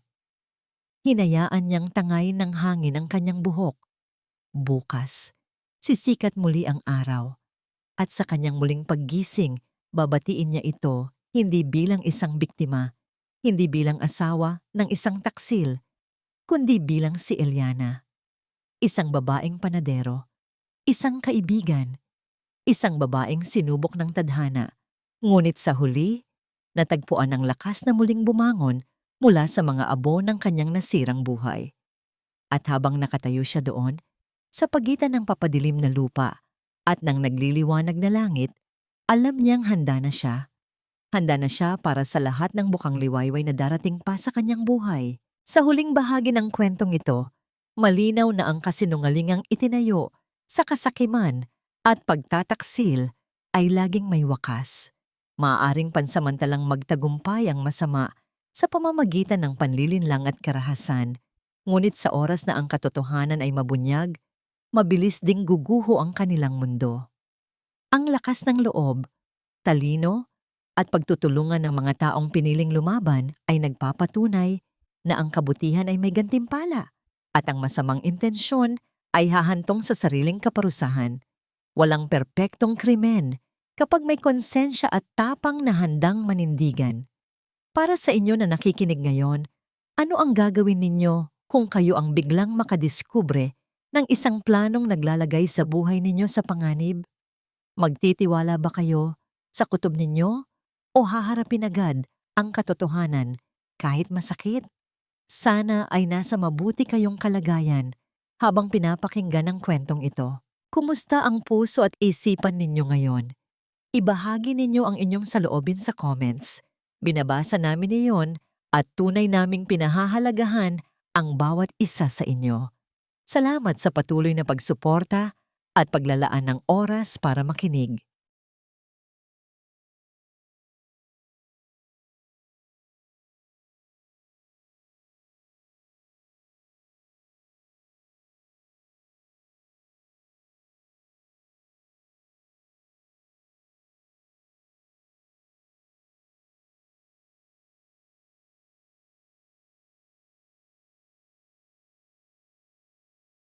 Hinayaan niyang tangayin ng hangin ang kanyang buhok. Bukas, sisikat muli ang araw. At sa kanyang muling paggising, babatiin niya ito hindi bilang isang biktima, hindi bilang asawa ng isang taksil, kundi bilang si Eliana. Isang babaeng panadero, isang kaibigan, isang babaeng sinubok ng tadhana. Ngunit sa huli, natagpuan ang lakas na muling bumangon mula sa mga abo ng kanyang nasirang buhay. At habang nakatayo siya doon, sa pagitan ng papadilim na lupa at ng nagliliwanag na langit, alam niyang handa na siya. Handa na siya para sa lahat ng bukang liwayway na darating pa sa kanyang buhay. Sa huling bahagi ng kwentong ito, malinaw na ang kasinungalingang itinayo sa kasakiman at pagtataksil ay laging may wakas. Maaaring pansamantalang magtagumpay ang masama sa pamamagitan ng panlilinlang at karahasan, ngunit sa oras na ang katotohanan ay mabunyag, mabilis ding guguho ang kanilang mundo. Ang lakas ng loob, talino, at pagtutulungan ng mga taong piniling lumaban ay nagpapatunay na ang kabutihan ay may gantimpala at ang masamang intensyon ay hahantong sa sariling kaparusahan. Walang perpektong krimen kapag may konsensya at tapang na handang manindigan. Para sa inyo na nakikinig ngayon, ano ang gagawin ninyo kung kayo ang biglang makadiskubre ng isang planong naglalagay sa buhay ninyo sa panganib? Magtitiwala ba kayo sa kutob ninyo o haharapin agad ang katotohanan kahit masakit? Sana ay nasa mabuti kayong kalagayan habang pinapakinggan ang kwentong ito. Kumusta ang puso at isipan ninyo ngayon? Ibahagi ninyo ang inyong saloobin sa comments. Binabasa namin iyon at tunay naming pinahahalagahan ang bawat isa sa inyo. Salamat sa patuloy na pagsuporta at paglalaan ng oras para makinig.